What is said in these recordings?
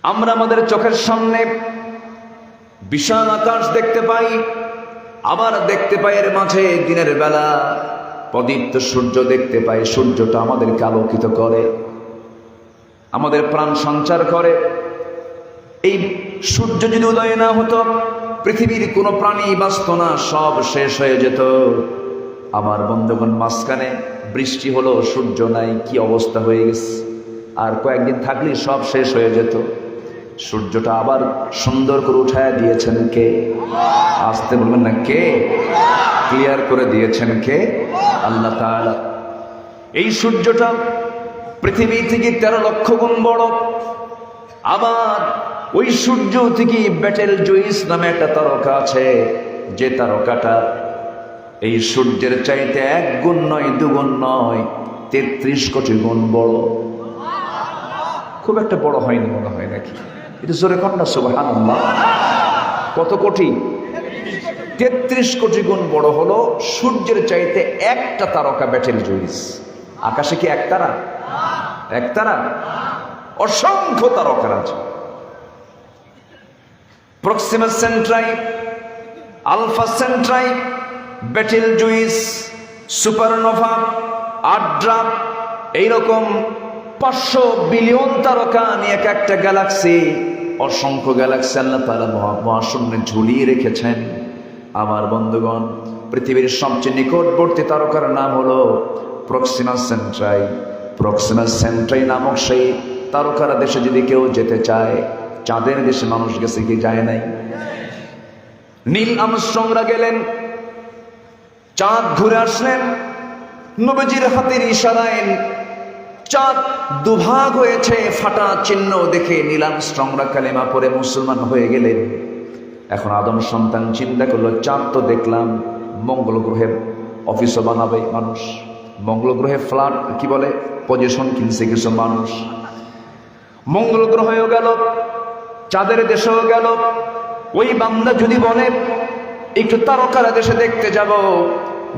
আমরা আমাদের চোখের সামনে বিশাল আকাশ দেখতে পাই, আবার দেখতে পাই এর মাঝে দিনের বেলা প্রদীপ্ত সূর্য দেখতে পাই। সূর্যটা আমাদেরকে আলোকিত করে, আমাদের প্রাণ সঞ্চার করে। এই সূর্য যদি উদয় না হতো, পৃথিবীর কোনো প্রাণী বাঁচত না, সব শেষ হয়ে যেত। আমার বন্ধুগণ, মাঝখানে বৃষ্টি হলো, সূর্য নাই, কি অবস্থা হয়ে গেছে। আর কয়েকদিন থাকলে সব শেষ হয়ে যেত। সূর্যটা আবার সুন্দর করে উঠায় দিয়েছেন কে? আসতে বলবেন না, কে? ক্লিয়ার করে দিয়েছেন কে? আল্লাহ তাআলা। এই সূর্যটা পৃথিবী থেকে 13 লক্ষ গুণ বড়। আবার ওই সূর্য থেকে বেটেল জুইস নামে একটা তারকা আছে, যে তারকাটা এই সূর্যের চাইতে 1 গুণ নয়, 2 গুণ নয়, 33 কোটি গুণ বড়। খুব একটা বড় হয়নি মনে হয় নাকি? এটা জোরে কন্যা সুবহানাল্লাহ। কত কোটি? 33 কোটি গুণ বড় হলো সূর্যের চাইতে একটা তারকা বেটেল জুইস। আকাশে কি এক তারা? এক তারা? অসংখ্য তারকা আছে। Proxima Centauri, Alpha Centauri, Betelgeuse, supernova, Adhara, এইরকম 500 বিলিয়ন তারকা নিয়ে এক একটা গ্যালাক্সি, অসংখ্য গ্যালাক্সি আল্লাহ তাআলা মহাশূন্যে ঝুলিয়ে রেখেছেন। আমার বন্ধুগণ, পৃথিবীর সবচেয়ে নিকটবর্তী তারকার নাম হলো প্রক্সিমা সেন্ট্রাই। প্রক্সিমা সেন্ট্রাই নামক সেই তারকার দেশে যদি কেউ যেতে চায়, চাঁদের দেশে মানুষ গেছে কি যায় নাই? নীল আর্মস্ট্রংরা গেলেন, চাঁদ ঘুরে আসলেন। নবীজির হাতের ইশারায় চাঁদ দুভাগ হয়েছে, ফাটা চিহ্ন দেখে নীল আর্মস্ট্রংরা কালেমা পড়ে মুসলমান হয়ে গেলেন। এখন আদম সন্তান চিন্তা করলো, চাঁদ তো দেখলাম, মঙ্গল গ্রহে অফিসও বানাবে মানুষ, মঙ্গল গ্রহে ফ্ল্যাট কি বলে পজিশন কিনছে কিছু মানুষ। মঙ্গল গ্রহেও গেল, চাঁদের দেশেও গেল। ওই বান্দা যদি বলে একটু তারকার দেশে দেখতে যাব,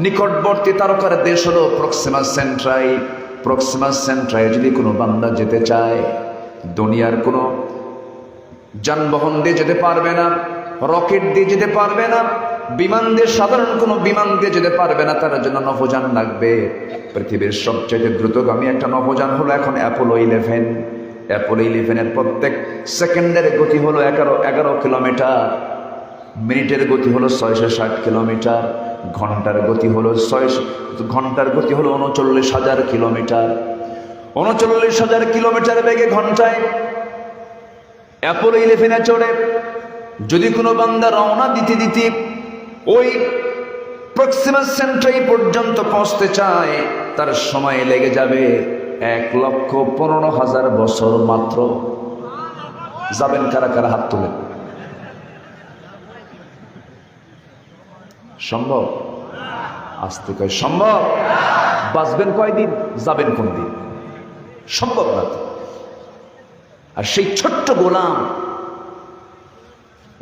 নিকটবর্তী তারকার দেশ হলো প্রক্সিমা সেন্ট্রাই। প্রক্সিমা সেন্ট্রাই যদি কোনো বান্দা যেতে চায়, দুনিয়ার কোনো যানবাহন দিয়ে যেতে পারবে না, রকেট দিয়ে যেতে পারবে না, বিমান দিয়ে, সাধারণ কোনো বিমান দিয়ে যেতে পারবে না, তার জন্য নভোযান লাগবে। পৃথিবীর সবচেয়ে দ্রুতগামী একটা নভোযান হলো এখন অ্যাপোলো 11। অ্যাপোলো 11-এর প্রত্যেক সেকেন্ডের গতি হলো 11 কিলোমিটার, মিনিটের গতি হলো 660 কিলোমিটার, ঘন্টার গতি হলো 39,000 কিলোমিটার। 39,000 কিলোমিটার বেগে ঘন্টায় অ্যাপোলো 11-এ চড়ে যদি কোনো বান্দা রওনা দিতে ওই প্রক্সিমা সেন্ট্রাই পর্যন্ত পৌঁছতে চায়, তার সময় লেগে যাবে 1,15,000 বছর মাত্র। যাবেন কারা কারা? হাত তুলেন। সম্ভব? আসতে কয় সম্ভব। বাঁচবেন কয়দিন, যাবেন কোন দিন? সম্ভব না। আর সেই ছোট্ট গোলাম,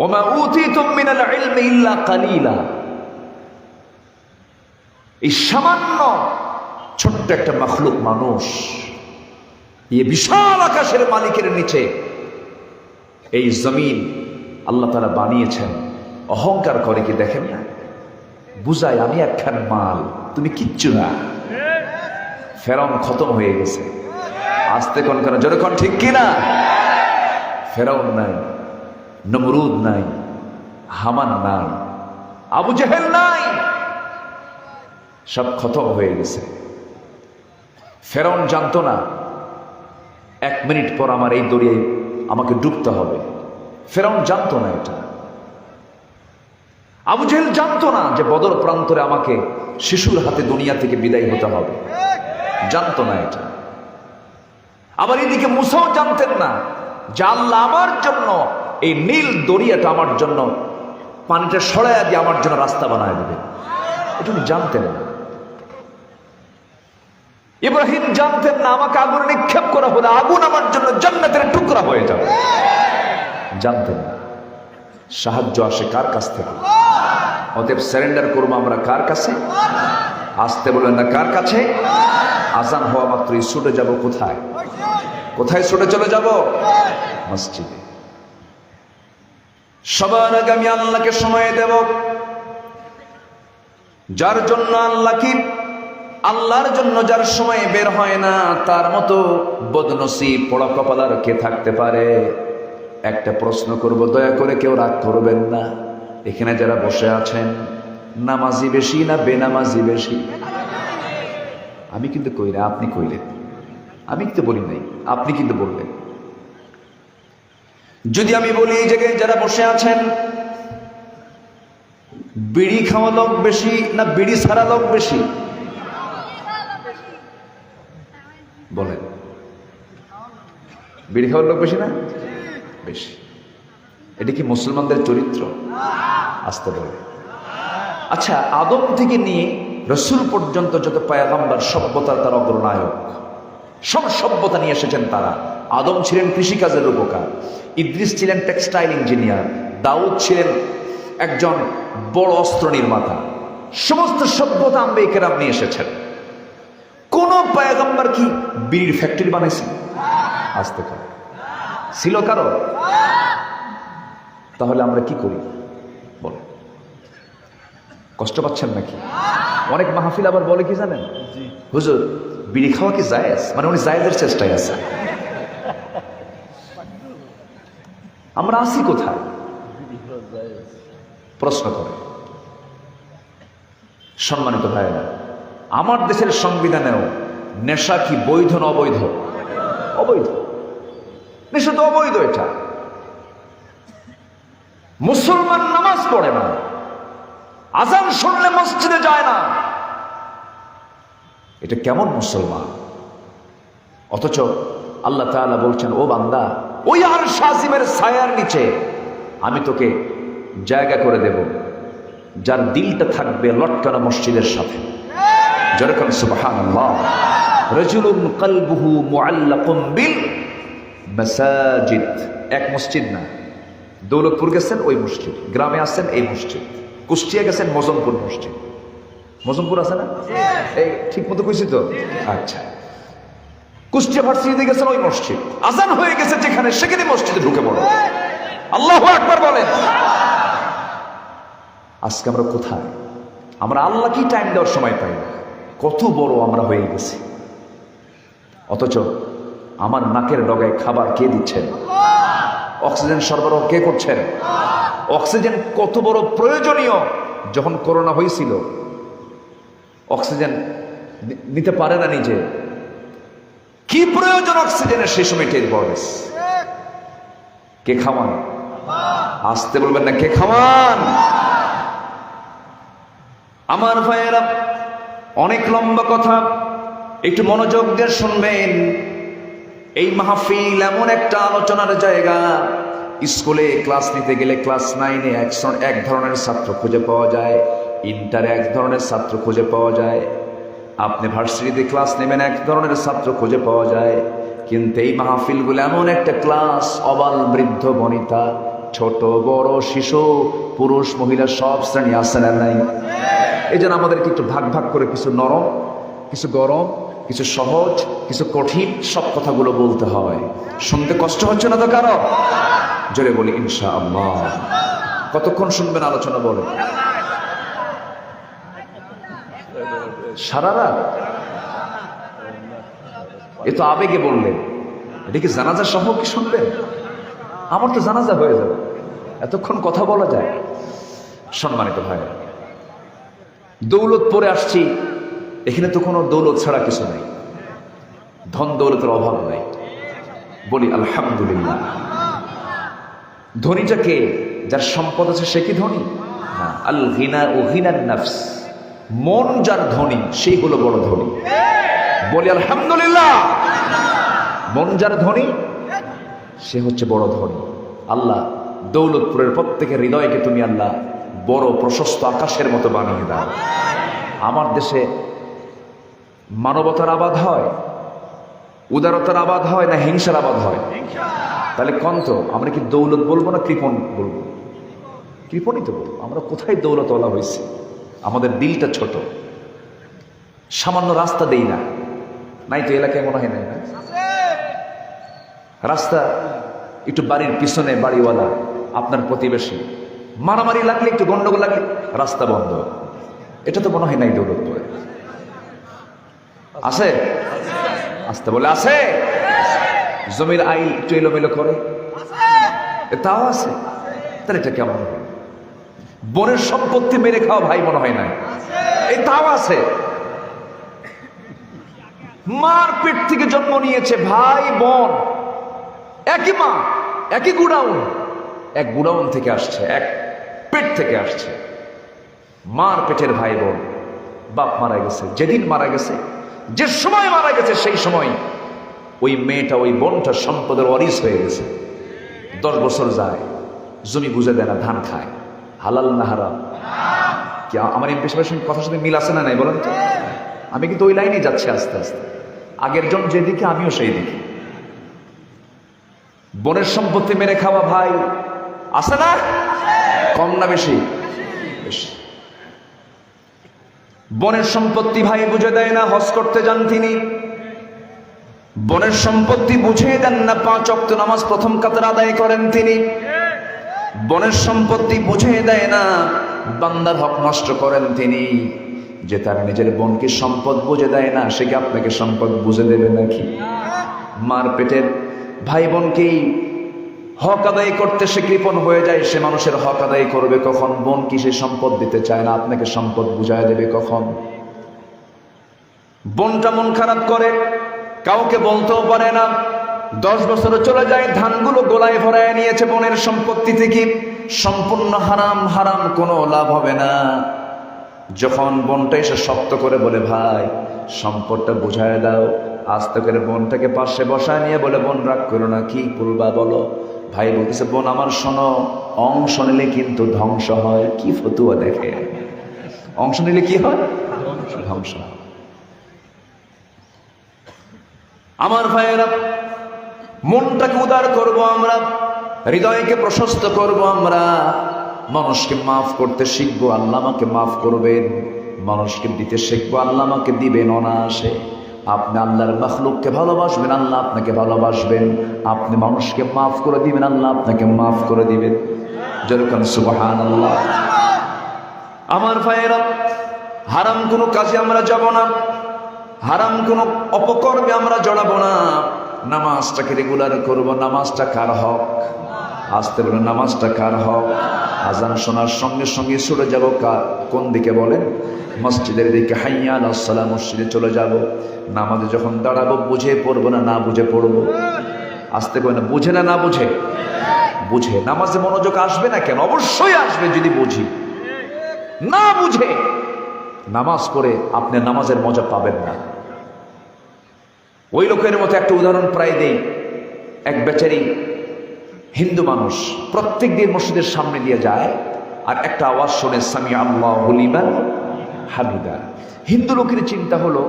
ওমা উতিতুম মিনাল ইলমি ইল্লা কালিলা, এই সামান্য ছোট্ট একটা মাখলুক মানুষ, এই বিশাল আকাশের মালিকের নিচে এই জমিন আল্লাহ তাআলা বানিয়েছেন। অহংকার করে কি দেখেন না? বুঝায় আমি একখান মাল, তুমি কিচ্ছু না। ফেরাউন খতম হয়ে গেছে। আসতে কোন কেন, জোরে কোন, ঠিক কিনা? ফেরাউন নাই, নমরুদ নাই, হামান নাই, আবু জেহেল নাই, সব খতম হয়ে গেছে। ফেরাউন জানতো না 1 মিনিট পর আমার এই দরিয়ায় আমাকে ডুবতে হবে। ফেরাউন জানতো না এটা। আবু জেহেল জানতো না যে বদর প্রান্তরে আমাকে শিশুর হাতে দুনিয়া থেকে বিদায় হতে হবে, জানতো না এটা। আবার এদিকে মুসাও জানতেন না যে আল্লাহ আমার জন্য এই নীল দরিয়াটা, আমার জন্য পানিটা সরাইয়া দিয়ে আমার জন্য রাস্তা বানায় দেবে, এটা উনি জানতেন না। ইব্রাহিম জানতেন না আমাকে আগুনে নিক্ষেপ করা হলে আগুন আমার জন্য জান্নাতের টুকরা হয়ে যাবে, জানতেন না। সাহায্য আসে কার কাছ থেকে? অতএব সারেন্ডার করবো আমরা কার কাছে? আসতে বলেন না, কার কাছে? আজান হওয়া মাত্রই ছুটে যাব কোথায়? কোথায় ছুটে চলে যাব? মসজিদে। সবার আগে আমি আল্লাহকে সময় দেব, যার জন্য আল্লাহর জন্য যার সময় বের হয় না, তার মতো বদনসিব পোড়া কপাল আর কে থাকতে পারে? একটা প্রশ্ন করব, দয়া করে কেউ রাগ করবেন না। এখানে যারা বসে আছেন, নামাজি বেশি না বেনামাজি বেশি? আমি কিন্তু কই না, আপনি কইলেন। আমি কিন্তু বলি নাই, আপনি কিন্তু বললেন। যদি আমি বলি এই জায়গায় যারা বসে আছেন, বিড়ি খাওয়া লোক বেশি না বিড়ি ছাড়া লোক বেশি? বলেন, বিড়ি খাওয়ার লোক বেশি না বেশি? এটা কি মুসলমানদের চরিত্র? আসতে বলে। আচ্ছা, আদম থেকে নিয়ে রসুল পর্যন্ত যত পয়গম্বর, সভ্যতার তার অগ্রনায়ক, সব সভ্যতা নিয়ে এসেছেন তারা। আদম ছিলেন কৃষিকাজের রূপকার, ইদ্রিস ছিলেন টেক্সটাইল ইঞ্জিনিয়ার, দাউদ ছিলেন একজন বড় অস্ত্র নির্মাতা। সমস্ত সভ্যতা আম্বিয়া কেরাম নিয়ে এসেছেন। কোন পয়গম্বর কি বিড়ির ফ্যাক্টরি বানাইছে? আসতে পারে ছিল কারো? তাহলে আমরা কি করি বলে? কষ্ট পাচ্ছেন নাকি? অনেক মাহফিল আবার বলে কি জানেন, হুজুর বিড়ি খাওয়া কি জায়েজ? মানে উনি জায়েজের চেষ্টায় আছে। আমরা আছি কোথায়? প্রশ্ন করে। সম্মানিত ভাইয়েরা, আমার দেশের সংবিধানেও নেশা কি বৈধ না অবৈধ? অবৈধ। নেশা তো অবৈধ। এটা মুসলমান নামাজ পড়ে না, আজান শুনলে মসজিদে যায় না, এটা কেমন মুসলমান? অথচ আল্লাহ তাআলা বলছেন, ও বান্দা, ওই আরশ আজিমের ছায়ার নিচে আমি তোকে জায়গা করে দেব, যার দিলটা থাকবে লটকানো মসজিদের সাথে। যেরকম সুবহানাল্লাহ, রাজুলুন কলবুহু মুআল্লাকুম বিল মাসাজিদ। এক মসজিদ না, দৌলতপুর গেছেন ওই মসজিদ, গ্রামে আছেন এই মসজিদ, কুষ্টিয়া গেছেন মজমপুর মসজিদ। মজমপুর আছে না? এই ঠিক মতো কইছি তো? আচ্ছা, কুষ্টিয়া ভার্সিটিতে গেছেন ওই মসজিদ, আজান হয়ে গেছে যেখানে, সেখানে মসজিদে ঢুকে পড়ো। আল্লাহু আকবার বলেন। আজকে আমরা কোথায়? আমরা আল্লাহ কি টাইম দেওয়ার সময় পাই না। কত বড় আমরা হয়ে গেছি। অথচ আমার নাকের ডগায় খাবার কে দিচ্ছেন? অক্সিজেন সরবরাহ কে করছেন? অক্সিজেন কত বড় প্রয়োজনীয়। যখন করোনা হয়েছিল, অক্সিজেন নিতে পারে না নিজে, কি প্রয়োজন অক্সিজেনের সেই সময় টের পাওয়া গেছে। কে খাওয়ান? আসতে বলবেন না, কে খাওয়ান? আমার ভাইয়েরা, অনেক লম্বা কথা, একটু মনোযোগ দিয়ে শুনবেন। এই মাহফিল এমন একটা আলোচনার জায়গা, স্কুলে ক্লাস নিতে গেলে ক্লাস 9-এ এক ধরনের ছাত্র খুঁজে পাওয়া যায়, ইন্টারে এক ধরনের ছাত্র খুঁজে পাওয়া যায়, আপনি ভার্সিটিতে ক্লাস নেবেন এক ধরনের ছাত্র খুঁজে পাওয়া যায়। কিন্তু এই মাহফিলগুলো এমন একটা ক্লাস, অবাল বৃদ্ধ বনিতা, ছোট বড় শিশু, পুরুষ মহিলা সব শ্রেণী আছে না নাই? এই জন্য আমাদেরকে একটু ভাগ ভাগ করে কিছু নরম, কিছু গরম, কিছু সহজ, কিছু কঠিন, সব কথাগুলো বলতে হয়। শুনতে কষ্ট হচ্ছে না তো কারো? জোরে বলি ইনশাআল্লাহ। কতক্ষণ শুনবেন আলোচনা? বলে সারা রাত? এ তো আবেগে বললেন। এটা কি জানাজা সহ কি শুনবেন? আমার তো জানাজা হয়ে যাবে, এতক্ষণ কথা বলা যায়। সম্মানিত ভাই, দৌলত পরে আসছি, এখানে তো কোনো দৌলত ছাড়া কিছু নেই, ধন দৌলতের অভাব নাই। বলি আলহামদুলিল্লাহ। ধনীটা কে? যার সম্পদ আছে সে কি ধনী? না, আল গিনা ও গিনান নাফস, মন যার ধনী সেই হলো বড় ধনী। বলি আলহামদুলিল্লাহ। মন যার ধনী সে হচ্ছে বড় ধনী। আল্লাহ দৌলতপুরের প্রত্যেকের হৃদয়কে তুমি আল্লাহ বড় প্রশস্ত আকাশের মতো বানিয়ে দাও। আমার দেশে মানবতার আবাদ হয়, উদারতার আবাদ হয়, না হিংসার আবাদ হয়? তাহলে কন্ত আমরা কি দৌলত বলবো না কৃপণ বলবো? কৃপণই তো বলবো। আমরা কোথায় দৌলতওয়ালা হয়েছি? আমাদের দিলটা ছোট, সামান্য রাস্তা দেই না। নাই তো এলাকায় মনে হয় না রাস্তা, একটু বাড়ির পিছনে বাড়িওয়ালা আপনার প্রতিবেশী, মারামারি লাগলে একটু গন্ডগোল লাগলে রাস্তা বন্ধ। এটা তো মনে হয় নাই দৌলতপুরে আছে? আসতে বলে আছে? জমির আইল একটু এলোমেলো করে তাও আছে? তাহলে এটা কেমন? বোনের সম্পত্তি মেরে খাওয়া ভাই মনে হয় নাই, এই তাও আছে। মার পেট থেকে জন্ম নিয়েছে ভাই বোন, একই মা একই গুডাউন, এক গুডাউন থেকে আসছে, এক পেট থেকে আসছে। মার পেটের ভাই বোন, বাপ মারা গেছে, যেদিন মারা গেছে, যে সময় মারা গেছে, সেই সময় ওই মেয়েটা ওই বোনটা সম্পদের ওয়ারিস হয়ে গেছে। 10 বছর যায়, জমি বুঝে দেয় না, ধান খায়। হালাল না হারাম? কি আমার ইমপ্রেশনের কথার সাথে মিল আছে না নাই বলেন তো? আমি কিন্তু ওই লাইনেই যাচ্ছি আস্তে আস্তে। আগের জন যেদিকে, আমিও সেই দিকে। বোনের সম্পত্তি মেরে খাওয়া ভাই আছে না? কম না বেশি? বেশি। বোনের সম্পত্তি ভাই বুঝে দেয় না, হজ করতে যান তিনি, বোনের সম্পত্তি বুঝিয়ে দেন না, 5 ওয়াক্ত নামাজ প্রথম কাতার আদায় করেন তিনি। বোনের সম্পত্তি বুঝিয়ে দেয় না, বান্দার হক নষ্ট করেন তিনি। যে তার নিজের বোনকে সম্পদ বুঝে দেয় না, সে কি আপনাকে সম্পদ বুঝে দেবে নাকি? মার পেটের ভাই বোনকেই হক আদায় করতে সে কৃপণ হয়ে যায়, সে মানুষের হক আদায় করবে কখন? বোন কি সে সম্পদ দিতে চায় না, আপনাকে সম্পদ বুঝায় দেবে কখন? বোনটা মন খারাপ করে, কাউকে বলতেও পারে না। 10 বছর চলে যায়, ধানগুলো গোলায় ভরায় নিয়েছে বোনের সম্পত্তি থেকে, সম্পূর্ণ হারাম, হারাম কোনো লাভ হবে না। যখন বোনটা এসে শক্ত করে বলে ভাই সম্পদটা বুঝায় দাও, আস্তে করে বোনটাকে পাশে বসায় নিয়ে বলে বোন রাগ করো না, কি করবা বলো? ভাই বলতেছে বোন আমার শোনো, অংশ নিলে কিন্তু ধ্বংস হয়। কি ফতুয়া দেখে, অংশ নিলে কি হয়? ধ্বংস হয়। আমার ভাইয়েরা, মনটাকে উদার করব আমরা, হৃদয়কে প্রশস্ত করব আমরা, মানুষকে মাফ করতে শিখবো, আল্লাহ আমাকে মাফ করবেন। মানুষকে দিতে শিখবো, আল্লাহ আমাকে দিবেন অনায়াসে। আপনি আল্লাহর মাখলুককে ভালোবাসবেন, আল্লাহ আপনাকে ভালোবাসবেন। আপনি মানুষকে মাফ করে দিবেন, আল্লাহ আপনাকে মাফ করে দিবেন। যেরকম সুবহানাল্লাহ। আমার ভাইয়েরা, হারাম কোনো কাজে আমরা যাব না, হারাম কোনো অপকর্মে আমরা জড়াবো না। নামাজটাকে রেগুলার করব। নামাজটা কার হক? আসতে বলেন, নামাজটা কার হক? আজান শোনার সঙ্গে সঙ্গে ছুটে যাব কোন দিকে বলেন? মসজিদের দিকে। হাইয়া আলাস সালাহ, মসজিদে চলে যাব। নামাজে যখন দাঁড়াবো বুঝে পড়বো না, না বুঝে পড়বো? আসতে বলেন, বুঝে না বুঝে? বুঝে। নামাজে মনোযোগ আসবে না কেন? অবশ্যই আসবে যদি বুঝি। না বুঝে নামাজ পড়ে আপনি নামাজের মজা পাবেন না। ওই লোকের মতো একটা উদাহরণ প্রায় দেই। এক বেচারি হিন্দু মানুষ প্রত্যেক দিন মসজিদের সামনে দিয়ে যায়, আর একটা আওয়াজ শুনে সামি আল্লাহু লিমান হামিদা। হিন্দু লোকের চিন্তা হলো,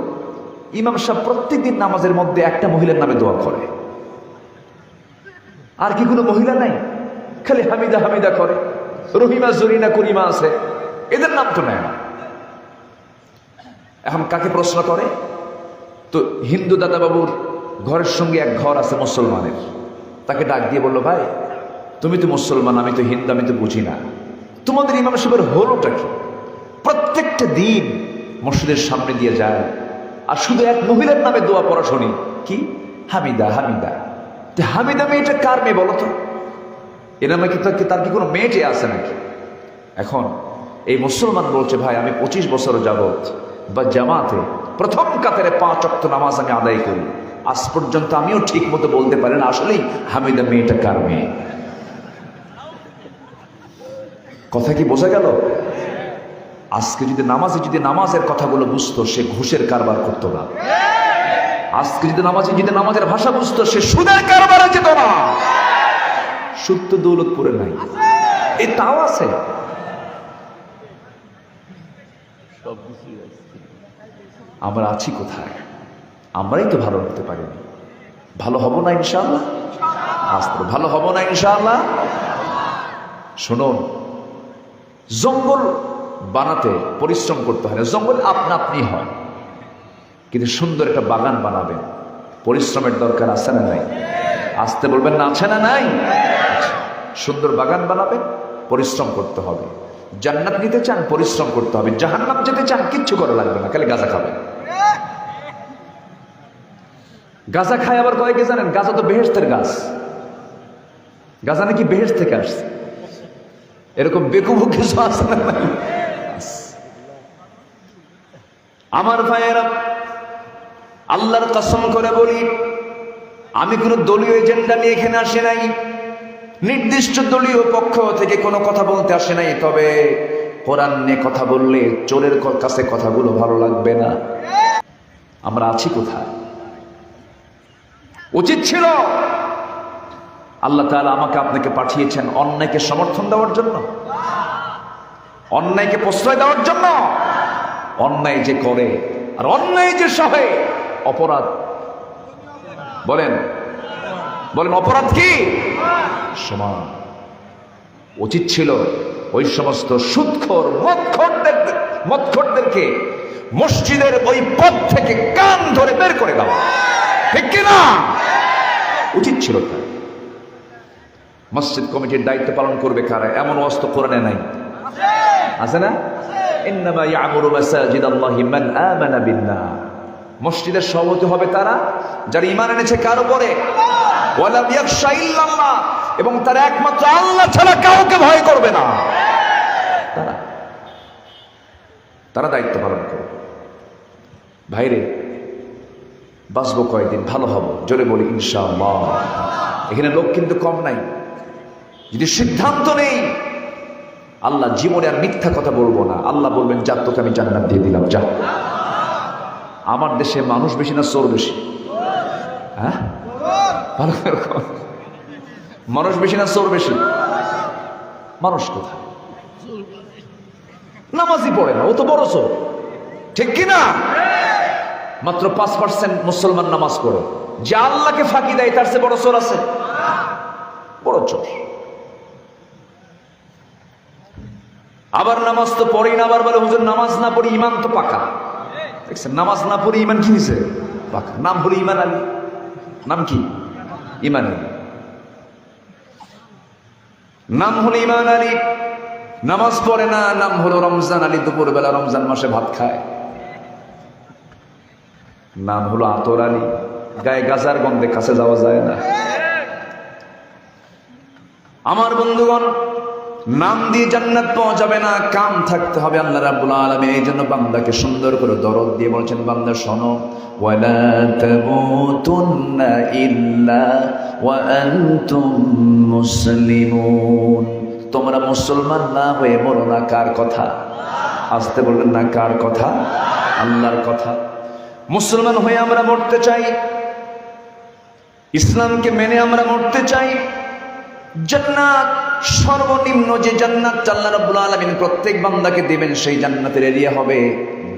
ইমাম সাহেব প্রত্যেক দিন নামাজের মধ্যে একটা মহিলার নামে দোয়া করে, আর কি কোনো মহিলা নাই? খালি হামিদা হামিদা করে। রহিমা, জরিনা, করিমা আছে, এদের নাম তো নেয় না। এখন কাকে প্রশ্ন করে? তো হিন্দু দাদা বাবুর ঘরের সঙ্গে এক ঘর আছে মুসলমানের, তাকে ডাক দিয়ে বললো, ভাই তুমি তো মুসলমান, আমি তো হিন্দু, আমি তো বুঝি না, তোমাদের ইমাম সাহেবের হলোটা কি? প্রত্যেকটা দিন মসজিদের সামনে দিয়ে যায়, আর শুধু এক মহিলার নামে দোয়া পড়া শুনি, কি হামিদা হামিদা। হামিদা মেয়েটা কার মেয়ে বলো তো? এ নামে কি তার কি কোনো মেয়েটে আছে নাকি? এখন এই মুসলমান বলছে, ভাই আমি 25 বছর যাবত বা জামাতে প্রথম কাতারে 5 ওয়াক্ত নামাজ আমি আদায় করি, আজ পর্যন্ত আমিও ঠিক মতো বলতে পারি না আসলেই হামিদা মেয়েটা কার মেয়ে। কথা কি বোঝা গেল? আজকে যদি নামাজের কথাগুলো বুঝতো, সে ঘুষের কারবার করতো না। আজকে যদি নামাজের ভাষা বুঝতো, সে সুদের কারবারে যেত না। সুদ তো দৌলতপুরে নাই, এই তাও আছে। আমরা আছি কোথায়? আমরাই তো ভালো হতে পারিনি। ভালো হব না ইনশাআল্লাহ, আস্তে ভালো হব না ইনশাআল্লাহ। শুনুন, জঙ্গল বানাতে পরিশ্রম করতে হয় না, জঙ্গল আপনা আপনি হয়। কিন্তু সুন্দর একটা বাগান বানাবেন, পরিশ্রমের দরকার আছে না নাই? আসতে বলবেন না, আছে না নাই? সুন্দর বাগান বানাবেন, পরিশ্রম করতে হবে। জান্নাত নিতে চান, পরিশ্রম করতে হবে। জাহান্নাম যেতে চান, কিচ্ছু করা লাগবে না, খালি গাঁজা খাবেন। গাঁজা খায় আবার কয়েকে জানেন, গাঁজা তো বেহেশতের গাছ, গাঁজা নাকি বেহেশত থেকে আসছে। এরকম বেকুব কিছু আছে না? আমার ভাইয়েরা, আল্লাহর কসম করে বলি, আমি কোনো দলীয় এজেন্ডা নিয়ে এখানে আসি নাই, নির্দিষ্ট দলীয় পক্ষ থেকে কোনো কথা বলতে আসে নাই। তবে কোরআন নিয়ে কথা বললে চোরের কাছে কথাগুলো ভালো লাগবে না। আমরা আছি কোথায়? উচিত ছিল, আল্লাহ তাআলা আমাকে আপনাকে পাঠিয়েছেন অন্যায়কে সমর্থন দেওয়ার জন্য, অন্যায়কে প্রশ্রয় দেওয়ার জন্য। অন্যায় যে করে আর অন্যায় যে সহে, অপরাধ বলেন বলেন, অপরাধ কি সমান। উচিত ছিল ওই সমস্ত সুদখোর মদখোরদেরকে মসজিদের ওই পথ থেকে কান ধরে বের করে দেওয়া, ঠিক কিনা? উচিত ছিল তাই। মসজিদ কমিটির দায়িত্ব পালন করবে কারা? এমন অস্ত্র কোরআনে নাই, আছে না? ইন্নামা ইয়ামুরু মাসাজিদাল্লাহি মান আমানা বিল্লাহ। মসজিদের সভাপতি হবে তারা যারা ঈমান এনেছে কার উপরে? ওয়ালাম ইয়াখশা ইল্লাল্লাহ, এবং তারা একমাত্র আল্লাহ ছাড়া কাউকে ভয় করবে না। তারা দায়িত্ব পালন করবে। ভাইরে, বাঁচবো কয়েকদিন, ভালো হব, জোরে বলি ইনশাআল্লাহ। এখানে লোক কিন্তু কম নাই। যদি সিদ্ধান্ত নেই আল্লাহ জীবনে আর মিথ্যা কথা বলবো না, আল্লাহ বলবেন যা, তোকে আমি জান্নাত দিয়ে দিলাম, যা। আমার দেশে মানুষ বেশি না চোর বেশি? হ্যাঁ, ভালো করে, মানুষ বেশি না চোর বেশি? মানুষ কোথায়? নামাজই পড়ে না, ও তো বড় চোর, ঠিক কিনা? মাত্র 5% মুসলমান নামাজ পড়ে। যে আল্লাহকে ফাঁকি দেয় তার চেয়ে বড় চোর আছে? বড় চোর। আবার নামাজ তো পড়েই না, আবার বলে হুজুর নামাজ না পড়ি ইমান তো পাকা। দেখছেন, নামাজ না পড়ি ইমান কি হয়েছে? পাকা। নাম হলো ইমান আলী। নাম কি? ইমান আলী। নাম হলো ইমান আলী, নামাজ পড়ে না। নাম হলো রমজান আলী, দুপুরবেলা রমজান মাসে ভাত খায়। নাম হলো আতর আলী, গায়ে গাজার গন্ধে কাছে যাওয়া যায় না। আমার বন্ধুগণ, নাম দিয়ে জান্নাত পাওয়া যাবে না, কাম থাকতে হবে। আল্লাহ রাব্বুল আলামিন এই জন্য বান্দাকে সুন্দর করে দরদ দিয়ে বলছেন, বান্দা শোনো, ওয়ালা তামুতুন্না ইল্লা ওয়া আনতুম মুসলিমুন। তোমরা মুসলমান না হয়ে মরো না। কার কথা? আসতে বলবেন না, কার কথা? আল্লাহর কথা। মুসলমান হয়ে আমরা মরতে চাই, ইসলামকে মেনে আমরা মরতে চাই। জান্নাত, সর্বনিম্ন যে জান্নাত আল্লাহ রাব্বুল আলামিন প্রত্যেক বান্দাকে দিবেন, সেই জান্নাতের এরিয়া হবে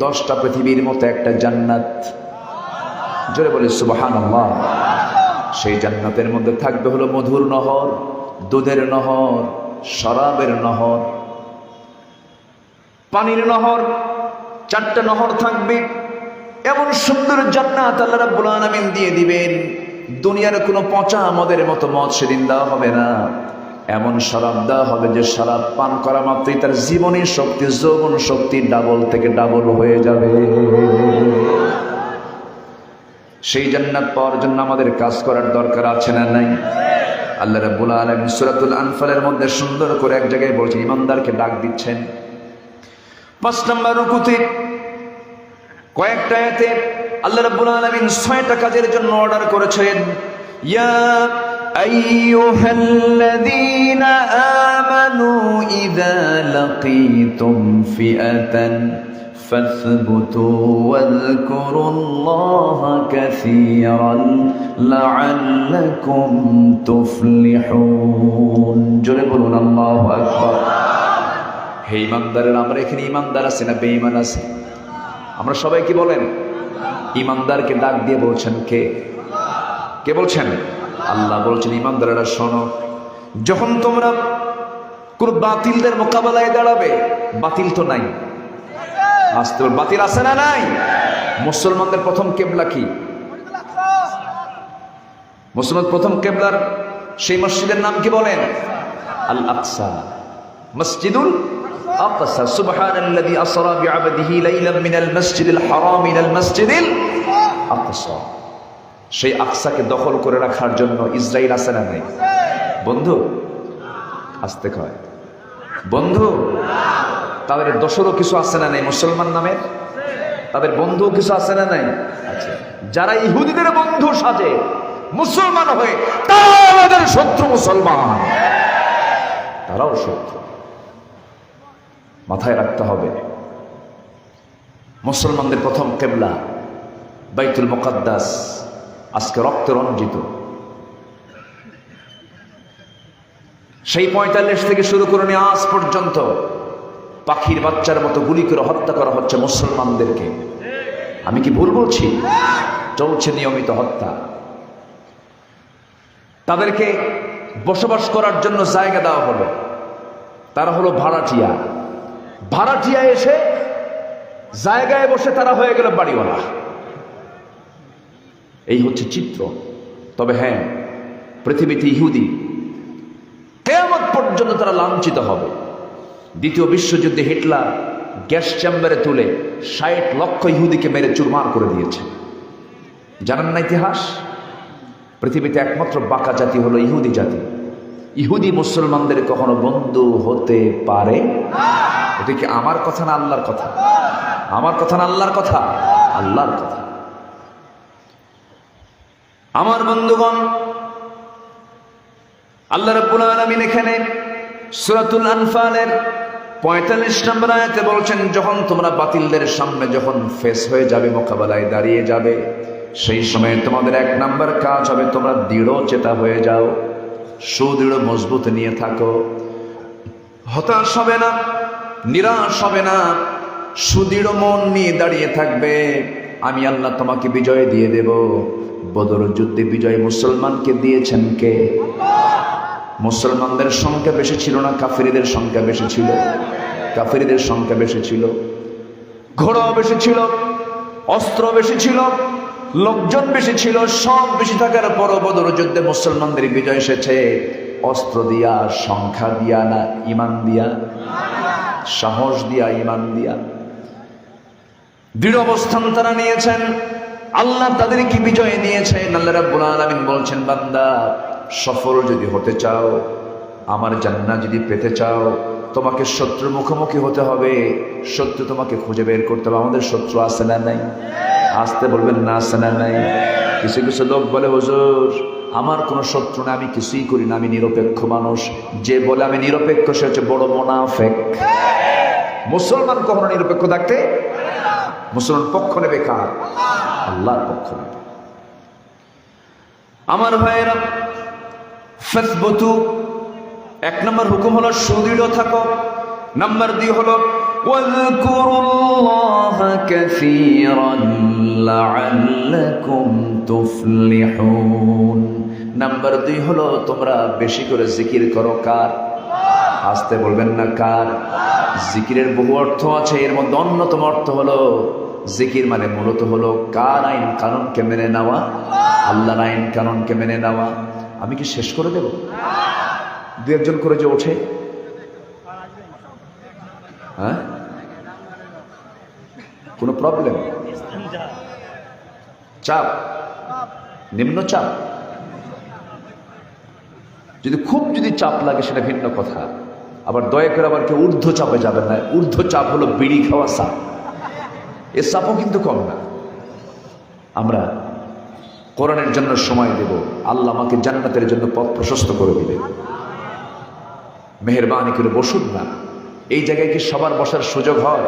10টা পৃথিবীর মতো একটা জান্নাত। জোরে বলি সুবহানাল্লাহ। সেই জান্নাতের মধ্যে থাকবে হলো মধুর নহর, দুধের নহর, শরাবের নহর, পানির নহর, 4টা নহর থাকবে। এমন সুন্দর জান্নাত আল্লাহ রাব্বুল আলামিন দিয়ে দিবেন, দুনিয়ার কোনো পচা মদের মতো মদ সেদিন দেওয়া হবে না। এমন শরাব দেওয়া হবে যে শরাব পান করা মাত্রই তার জীবনী শক্তি, যৌবন শক্তি ডাবল থেকে ডাবল হয়ে যাবে। সেই জান্নাত পাওয়ার জন্য আমাদের কাজ করার দরকার আছে না নাই? আল্লাহ রাব্বুল আলামিন সূরাতুল আনফালের মধ্যে সুন্দর করে এক জায়গায় বলছেন, ইমানদারকে ডাক দিচ্ছেন। 5 নম্বর রুকুতে কয়েকটা আয়াতে আল্লাহ রাব্বুল আলামিন 6টা কাজের জন্য অর্ডার করেছেন। ইয়া আইয়ুহাল্লাযীনা আমানু ইযা লাকীতুম ফিআতান ফাসবুতু ওয়াযকুরুল্লাহা কাসীরান লাআল্লাকুম তুফলিহুন। জোরে বলুন আল্লাহু আকবার। হে ঈমানদারেরা, আমরা এখানে ঈমানদার আছি না বেঈমান আছি? আমরা সবাই কি বলেন? ঈমানদারকে ডাক দিয়ে বলছেন কে? কে বলছেন? আল্লাহ বলছেন, ঈমানদারেরা শোনো, যখন তোমরা কোন বাতিলদের মোকাবেলায় দাঁড়াবে, বাতিল তো নাই, আসতে বাতিল আছে না নাই? মুসলমানদের প্রথম কিবলা কি? মুসলমান প্রথম কিবলার সেই মসজিদের নাম কি বলেন? আল আকসা, মসজিদুল আকসা। সুবহানাল্লাযী আসরা বিআবদিহি লাইলাম মিনাল মাসজিদিল হারাম ইলাল মাসজিদিল আকসা। সেই আকসাকে দখল করে রাখার জন্য ইসরাইল আছে না নাই? বন্ধু আসতে কয় বন্ধু, তাদের দোসরও কিছু আছে না নাই? মুসলমান নামের তাদের বন্ধু কিছু আছে না নাই? আচ্ছা, যারা ইহুদিদের বন্ধু সাজে মুসলমান হয়ে, তারা আমাদের শত্রু মুসলমান, তারাও শত্রু। মাথায় রাখতে হবে। মুসলমানদের প্রথম কিবলা বাইতুল মুকাদ্দাস আজকে রক্তে রঞ্জিত। সেই 45 থেকে শুরু করে নিয়ে আজ পর্যন্ত পাখির বাচ্চার মতো গুলি করে হত্যা করা হচ্ছে মুসলমানদেরকে। আমি কি ভুল বলছি? চলছে নিয়মিত হত্যা। তাদেরকে বসবাস করার জন্য জায়গা দেওয়া হলো, তারা হলো ভাড়াটিয়া। ভাড়াটিয়া এসে জায়গায় বসে তারা হয়ে গেল বাড়িওয়ালা। এই হচ্ছে চিত্র। তবে হ্যাঁ, পৃথিবীতে ইহুদি কিয়ামত পর্যন্ত তারা লাঞ্ছিত হবে। দ্বিতীয় বিশ্বযুদ্ধে হিটলার গ্যাস চেম্বারে তুলে 60 লক্ষ ইহুদিকে মেরে চুরমার করে দিয়েছে। জানেন না ইতিহাস? পৃথিবীতে একমাত্র বাঁকা জাতি হলো ইহুদি জাতি। ইহুদি মুসলমানদের কখনো বন্ধু হতে পারে? এটা কি আমার কথা না আল্লাহর কথা? আমার কথা না আল্লাহর কথা? আল্লাহর কথা। আমার বন্ধুগণ, আল্লাহ রাব্বুল আলামিন এখানে সূরাতুল আনফালের 45 নম্বর আয়াতে বলছেন, যখন তোমরা বাতিলদের সামনে যখন ফেস হয়ে যাবে, মোকাবেলায় দাঁড়িয়ে যাবে, সেই সময় তোমাদের 1 নম্বর কাজ হবে তোমরা দৃঢ় চেতা হয়ে যাও, সুদৃঢ় মজবুত নিয়ে থাকো, হতাশ হবে না, নিরাশ হবে না, সুদৃঢ় মন নিয়ে দাঁড়িয়ে থাকবে। আমি আল্লাহ তোমাকে বিজয় দিয়ে দেব। বদর যুদ্ধে বিজয় মুসলমানকে দিয়েছেন কে? মুসলমানদের সংখ্যা বেশি ছিল না কাফিরদের সংখ্যা বেশি ছিল? কাফিরদের সংখ্যা বেশি ছিল, ঘোড়াও বেশি ছিল, অস্ত্র বেশি ছিল, লোকজন বেশি ছিল। সব বেশি থাকার পরও বদর যুদ্ধে মুসলমানদের বিজয় এসেছে অস্ত্র দিয়া, সংখ্যা দিয়া না, ঈমান দিয়া, সাহস দিয়া, ঈমান দিয়া। দৃঢ় অবস্থান তারা নিয়েছেন, আল্লাহ তাদেরকে বিজয় দিয়েছেন। আল্লাহ রাব্বুল আলামিন বলছেন, বান্দা সফল যদি হতে চাও, আমার জান্নাত যদি পেতে চাও, তোমাকে শত্রুর মুখোমুখি হতে হবে। শত্রু তোমাকে খুঁজে বের করতে হবে। আমাদের শত্রু আছে না নাই? আসতে বলবেন না, আছে না নাই? কিছু কিছু লোক বলে, হুজুর আমার কোনো শত্রু না, আমি কিছুই করি না, আমি নিরপেক্ষ মানুষ। যে বলে আমি নিরপেক্ষ সে হচ্ছে বড় মুনাফিক। মুসলমান কখনো নিরপেক্ষ থাকতে? মুসলমান পক্ষ নেবে কার? আল্লাহর পক্ষ নেবে। আমার ভাইয়েরা, ফাসবুতু, 1 নম্বর হুকুম হলো সুদৃঢ় থাকো। নাম্বার 2 হলো ওয়াযকুরুল্লাহা কাসীরান লাআল্লাকুম তুফলিহুন। নাম্বার 2 হলো তোমরা বেশি করে জিকির করো। কার? আসতে বলবেন না, কার? জিকিরের বহু অর্থ আছে, এর মধ্যে অন্যতম অর্থ হলো জিকির মানে মূলত হলো কার আইন কানুনকে মেনে নেওয়া, আল্লাহর আইন কানুনকে মেনে নেওয়া। আমি কি শেষ করে দেব? 2-1 করে যে ওঠে, হ্যাঁ, কোনো প্রবলেম? চাপ, নিম্নচাপ? যদি চাপ লাগে সেটা ভিন্ন কথা। আবার দয়া করে আবার কেউ ঊর্ধ্ব চাপে যাবে না। ঊর্ধ্ব চাপ হলো বিড়ি খাওয়া চাপ, এ চাপও কিন্তু কম না। আমরা কোরআনের জন্য সময় দেব, আল্লাহ আমাকে জান্নাতের জন্য পথ প্রশস্ত করে দিবে। মেহেরবানি করে বসুন না। এই জায়গায় কি সবার বসার সুযোগ হয়?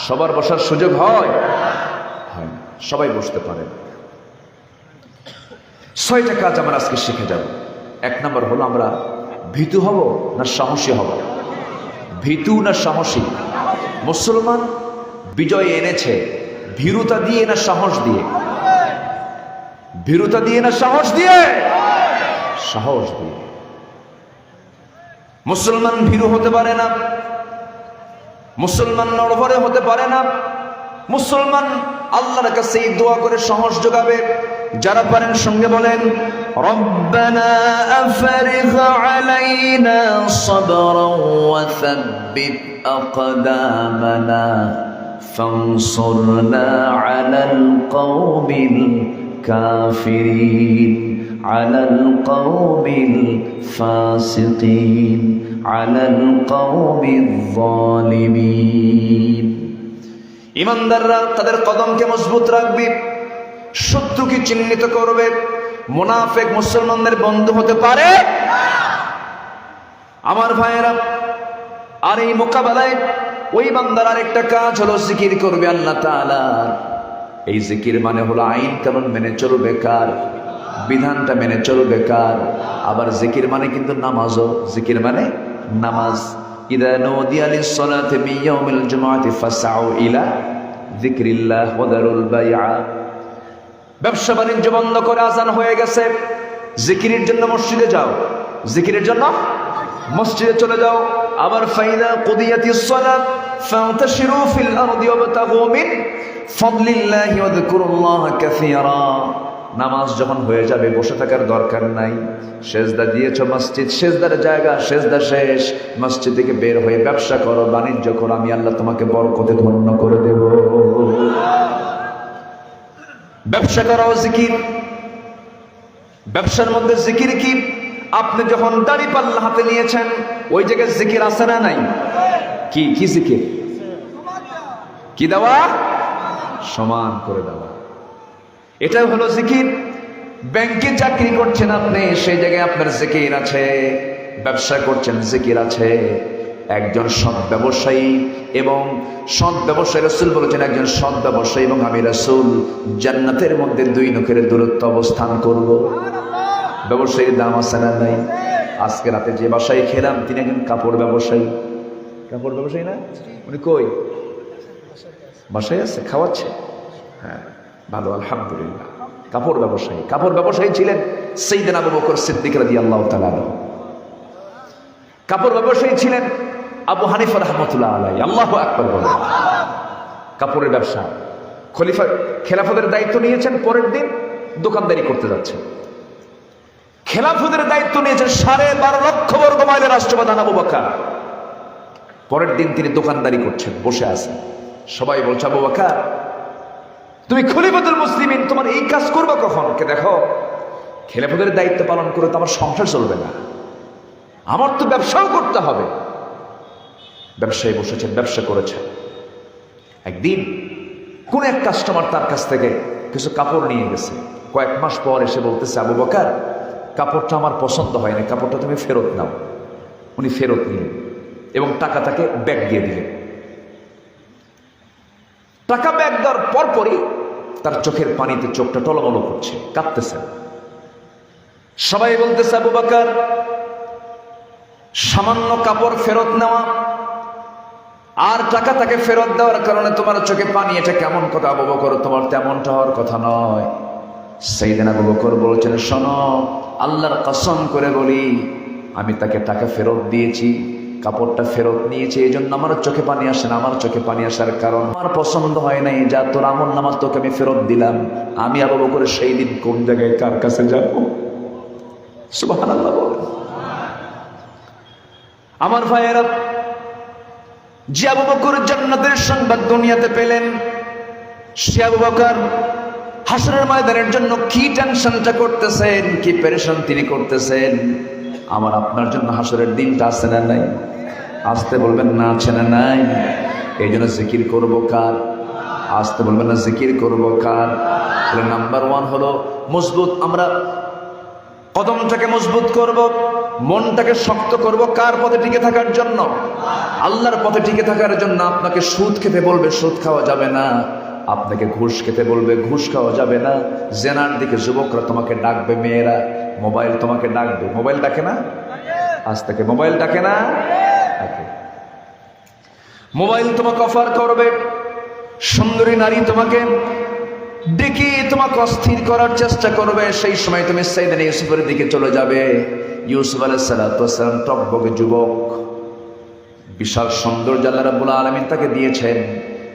সবার বসার সুযোগ হয়? হয় না। সবাই বসতে পারে। 6টা কাজ আমরা আজকে শিখে যাব। 1 নম্বর হলো আমরা ভীতু হব না সাহসী হব? ভীতু না সাহসী? মুসলমান বিজয় এনেছে ভীরুতা দিয়ে না সাহস দিয়ে? ভীরুতা দিয়ে না সাহস দিয়ে? সাহস দিয়ে। মুসলমান ভীরু হতে পারে না, মুসলমান নড়বড়ে হতে পারে না। মুসলমান আল্লাহর কাছে দোয়া করে সাহস যোগাবে। যারা পারেন সঙ্গে বলেন রব্বানা আফরিগ আলাইনা সাবরান ওয়া সাব্বিত আকদামানা ফানসুরনা আলাল কওমিল কাফিরিন আলাল কওমিল ফাসিকিন আলাল কওমিল যালিমিন। ঈমানদাররা তাদের কদমকে মজবুত রাখবে, শত্রুকে চিহ্নিত করবে। মুনাফিক মুসলমানদের বন্ধু হতে পারে আমার ভাইয়েরা। আর এই মোকাবেলায় ওই বান্দার আরেকটা কাজ হলো জিকির করবে আল্লাহ তাআলা। এই জিকির মানে হলো আইন কানুন মেনে চলবে কার, বিধানটা মেনে চলবে কার। আবার জিকির মানে কিন্তু নামাজও, জিকির মানে নামাজ। ইদা নুদিয়া লিস-সালাতি মিন ইয়াউমিল জুমআতি ফাসআউ ইলা যিকরিল্লাহ ওয়া দারুল বাইআ। ব্যবসা বাণিজ্য বন্ধ করে আজান হয়ে গেছে, জিকিরের জন্য মসজিদে যাও, জিকিরের জন্য মসজিদে চলে যাও। আবার ফাইদা কুদিয়াতিস সালাত ফান্তাশিরু ফিল আরদি ওয়াবতাগু মিন ফাদলিল্লাহি ওয়াযকুরুল্লাহা কাসীরা। নামাজ যখন হয়ে যাবে বসে থাকার দরকার নাই। সেজদা দিয়েছো, মসজিদ সেজদার জায়গা, সেজদা শেষ, মসজিদ থেকে বের হয়ে ব্যবসা করো, বাণিজ্য করো, আমি আল্লাহ তোমাকে বরকতে ধন্য করে দেব। ব্যবসা করাও জিকির। ব্যবসার মধ্যে জিকির কি? আপনি যখন দাড়ি পাল্লা হাতে নিয়েছেন ওই জায়গায় জিকির আছে না নাই? কি কি জিকির? কি দেওয়া? সমান করে দেওয়া, এটাই হলো জিকির। ব্যাংকে চাকরি করছেন আপনি, সেই জায়গায় আপনার জিকির আছে। ব্যবসা করছেন, জিকির আছে। একজন সৎ ব্যবসায়ী এবং সৎ ব্যবসায়ী, রাসূল বলেছেন একজন সৎ ব্যবসায়ী এবং আমি রাসূল জান্নাতের মধ্যে দুই নখের দূরত্ব অবস্থান করব। ব্যবসায়ীর দাম আছে না নাই? আজকে রাতে যে বাসায় খেলাম তিনি একজন কাপড় ব্যবসায়ী। কাপড় ব্যবসায়ী না? উনি কই? বাসায় আছে, খাওয়াচ্ছে। হ্যাঁ, ভালো, আলহামদুলিল্লাহ। কাপড় ব্যবসায়ী, কাপড় ব্যবসায়ী ছিলেন সাইয়েদনা আবু বকর সিদ্দিক রাদিয়াল্লাহু তাআলা। কাপড় ব্যবসায়ী ছিলেন আবু হানিফা রাহমাতুল্লাহ আলাইহি। আল্লাহু আকবার বলেন। কাপড়ের ব্যবসা, খলিফা খেলাফতের দায়িত্ব নিয়েছেন, পরের দিন দোকানদারি করতে যাচ্ছেন। খেলাফতের দায়িত্ব নিয়েছেন 12.5 লক্ষ বর্গ মাইলের রাষ্ট্রপ্রধান আবু বকর। পরের দিন তিনি দোকানদারি করছেন, বসে আছেন। সবাই বলছে আবু বকর তুমি খলিফাতুল মুসলিমিন, তোমার এই কাজ করবে কখন? কে দেখো, খেলাফতের দায়িত্ব পালন করে তো আমার সংসার চলবে না, আমার তো ব্যবসাও করতে হবে। ব্যবসায়ী বসেছেন, ব্যবসা করেছেন। একদিন কোন এক কাস্টমার তার কাছ থেকে কিছু কাপড় নিয়ে গেছে। কয়েক মাস পর এসে বলতেছে আবু বকর কাপড়টা আমার পছন্দ হয়নি, কাপড়টা তুমি ফেরত নাও। উনি ফেরত নিলেন এবং টাকা তাকে ব্যাগ দিয়ে দিলেন। টাকা ব্যাগ দেওয়ার পরপরই তার চোখের পানিতে চোখটা টলমল করছে, কাঁদতেছেন। সবাই বলতেছে আবু বকর সামান্য কাপড় ফেরত নেওয়া আর টাকা তাকে ফেরত দেওয়ার কারণে তোমার চোখে পানি, এটা কেমন কথা আবু বকর? তোমার তেমনটা হওয়ার কথা নয়। সাইয়েদনা আবু বকর বলছেন শোনো, আল্লাহর কসম করে বলি আমি তাকে টাকা ফেরত দিয়েছি, কাপড়টা ফেরত নিয়েছি, এই জন্য আমার চোখে পানি আসে না। আমার চোখে পানি আসার কারণ আমার পছন্দ হয় নাই, যা তোর আমল নামাজ তোকে আমি ফেরত দিলাম। আমি আবু বকর সেই দিন কোন জায়গায় কার কাছে যাব? সুবহানাল্লাহ বলেন। আমার ভাইয়েরা, যে আবু বকর জান্নাতের সংবাদ দুনিয়াতে পেলেন, সে আবু বকর হাসরের ময়দানের জন্য কি টেনশনটা করতেছেন, কি পেরেশান তিনি করতেছেন। আমার আপনার জন্য হাসরের দিনটা আছে না নাই? আসতে বলবেন না, আছে না নাই? এই জন্য জিকির করবো কার? আসতে বলবেন না, জিকির করবো কার? নাম্বার 1 হলো মজবুত। আমরা কদমটাকে মজবুত করব, মনটাকে শক্ত করব। কার পথে টিকে থাকার জন্য? আল্লাহর পথে টিকে থাকার জন্য। আপনাকে সুদ খেতে বলবে, সুদ খাওয়া যাবে না। আপনাকে ঘুষ খেতে বলবে, ঘুষ খাওয়া যাবে না। জেনার দিকে যুবকরা তোমাকে ডাকবে, মেয়েরা মোবাইল তোমাকে ডাকবে। মোবাইল ডাকে না? আজ থেকে মোবাইল ডাকে না? মোবাইল তোমাকে অফার করবে। সুন্দরী নারী তোমাকে ডেকে তোমাকে অস্থির করার চেষ্টা করবে। সেই সময় তুমি সাইয়েদনা ইউসুফের দিকে চলে যাবে। ইউসুফ আলাইহিস সালাম টকবকে যুবক, বিশাল সৌন্দর্য আল্লাহ রাব্বুল আলামিন তাকে দিয়েছেন।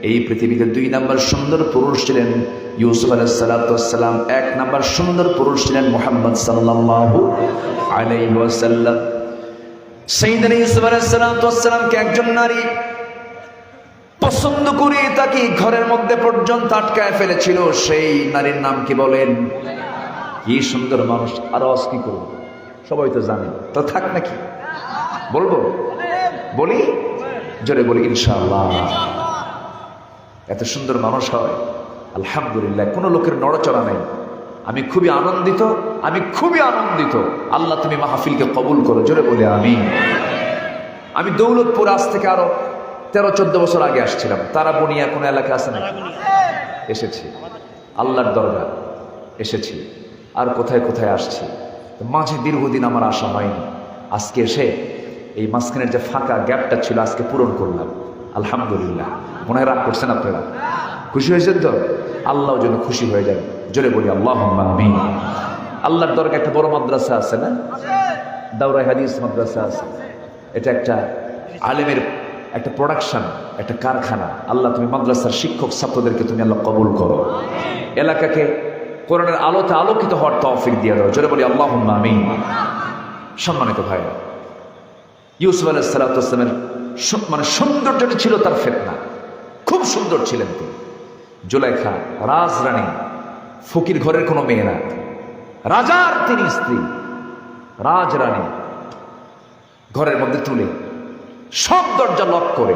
এই পৃথিবীতে 2 নম্বর সুন্দর পুরুষ ছিলেন ইউসুফ আলাইহিস সালাতু ওয়াস সালাম, 1 নম্বর সুন্দর পুরুষ ছিলেন মুহাম্মদ সাল্লাল্লাহু আলাইহি ওয়াসাল্লাম। সাইয়েদনা ইউসুফ আলাইহিস সালাতু ওয়াস সালামকে একজন নারী পছন্দ করে তাকে ঘরের মধ্যে পর্যন্ত আটকায় ফেলেছিল। সেই নারীর নাম কি বলেন? কি সুন্দর মানুষ! আরো আজ কি করব, সবাই তো জানে, তো থাক নাকি বলবো? বলি, জোরে বলি ইনশাআল্লাহ। এত সুন্দর মানুষ হয়, আলহামদুলিল্লাহ। কোনো লোকের নড়াচড়া নেই। আমি খুবই আনন্দিত, আমি খুবই আনন্দিত। আল্লাহ তুমি মাহফিলকে কবুল করো, জোরে বলি আমিন। আমি দৌলতপুর আজ থেকে আরো 13-14 বছর আগে আসছিলাম। তারা বনিয়া কোনো এলাকা আছে নাকি? এসেছি, আল্লাহর দরবার এসেছি, আর কোথায় কোথায় আসছি। মাঝে দীর্ঘদিন আমার আসা হয়নি। আজকে এসে এই মাঝখানের যে ফাঁকা গ্যাপটা ছিল আজকে পূরণ করলাম, আলহামদুলিল্লাহ। মনে হয় রাগ করছেন আপনারা? খুশি হয়েছেন তো? আল্লাহ যেন খুশি হয়ে যান, জোরে বলি আল্লাহুম্মা আমিন। আল্লাহর দরকার একটা বড় মাদ্রাসা আছে না, দাওরাই হাদিস মাদ্রাসা আছে। এটা একটা আলেমের একটা প্রোডাকশন, একটা কারখানা। আল্লাহ তুমি মাদ্রাসার শিক্ষক ছাত্রদেরকে তুমি আল্লাহ কবুল করো, এলাকাকে কোরআনের আলোতে আলোকিত হওয়ার তৌফিক দিয়ে দাও, জোরে বলি আল্লাহুম্মা আমিন। সম্মানিত ভাইরা, ইউসুফ আলাইহিস সালাতু ওয়াস সালামের মানে সৌন্দর্যটা ছিল তার ফিতনা। খুব সুন্দর ছিলেন তিনি। জুলাইখা রাজরানী, ফকির ঘরের কোনো মেয়ে না, রাজার তিনি স্ত্রী, রাজরানী। ঘরের মধ্যে তুলে সব দরজা লক করে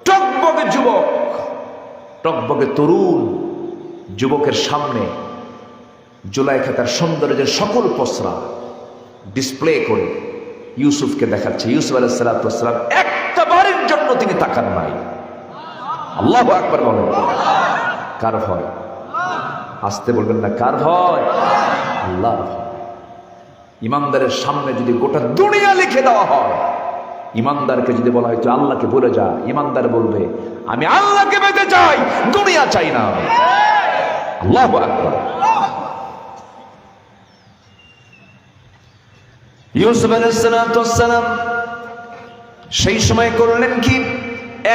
টকবগে যুবক, টকবগে তরুণ যুবকের সামনে জুলাইখা তার সৌন্দর্যের সকল পসরা ডিসপ্লে করে ইউসুফকে দেখাচ্ছে। ইউসুফ আলাইহিস সালাতু ওয়াস সালাম একটা বারের জন্য তিনি তাকান নাই। আল্লাহু আকবার বলেন। কার ভয়? আসতে বলবেন না, কার ভয়? আল্লাহর ভয়। ইমানদারের সামনে যদি গোটা দুনিয়া লিখে দেওয়া হয়, ইমানদারকে যদি বলা হয় তুই আল্লাহকে বলে যা, ইমানদার বলবে আমি আল্লাহকে পেতে চাই, দুনিয়া চাই না। আল্লাহু আকবার। ইউসুফ আলাইহিস সালাতু ওয়াস সালাম সেই সময় করলেন কি?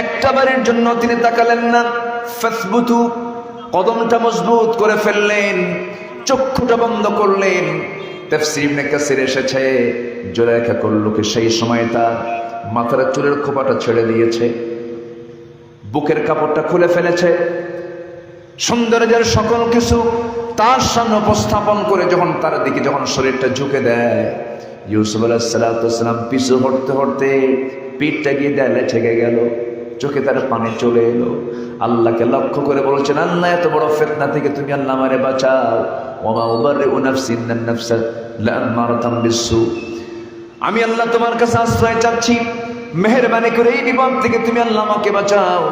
একটা বারের জন্য তিনি তাকালেন না। ফাসবুতু, কদমটা মজবুত করে ফেললেন, চক্ষুটা বন্ধ করলেন। তাফসীর ইবনে কাসির এসেছে জুলাইখা করল কি সেই সময় তার মাথার চুলের খোপাটা ছেড়ে দিয়েছে, বুকের কাপড়টা খুলে ফেলেছে, সৌন্দর্যের সকল কিছু তার সামনে উপস্থাপন করে যখন তার দিকে যখন শরীরটা ঝুঁকে দেয়, ইউসুফ আলাইহিস সালাতু ওয়াস সালাম পিছু হটতে হটতে পিঠটা গিয়ে দেয়ালে ঠেকে গেল, চোখে তার পানি চলে এলো। আল্লাহকে লক্ষ্য করে বলছেন, আল্লাহ এত বড় ফিতনা থেকে তুমি আল্লাহ আমারে বাঁচাও। ওমা উবাররিউ নাফসি ইন্নান নাফসা লাআমারাতাম বিসসু। আমি আল্লাহ তোমার কাছে আশ্রয় চাচ্ছি, মেহেরবানি করে এই বিপদ থেকে তুমি আল্লাহ আমাকে বাঁচাও।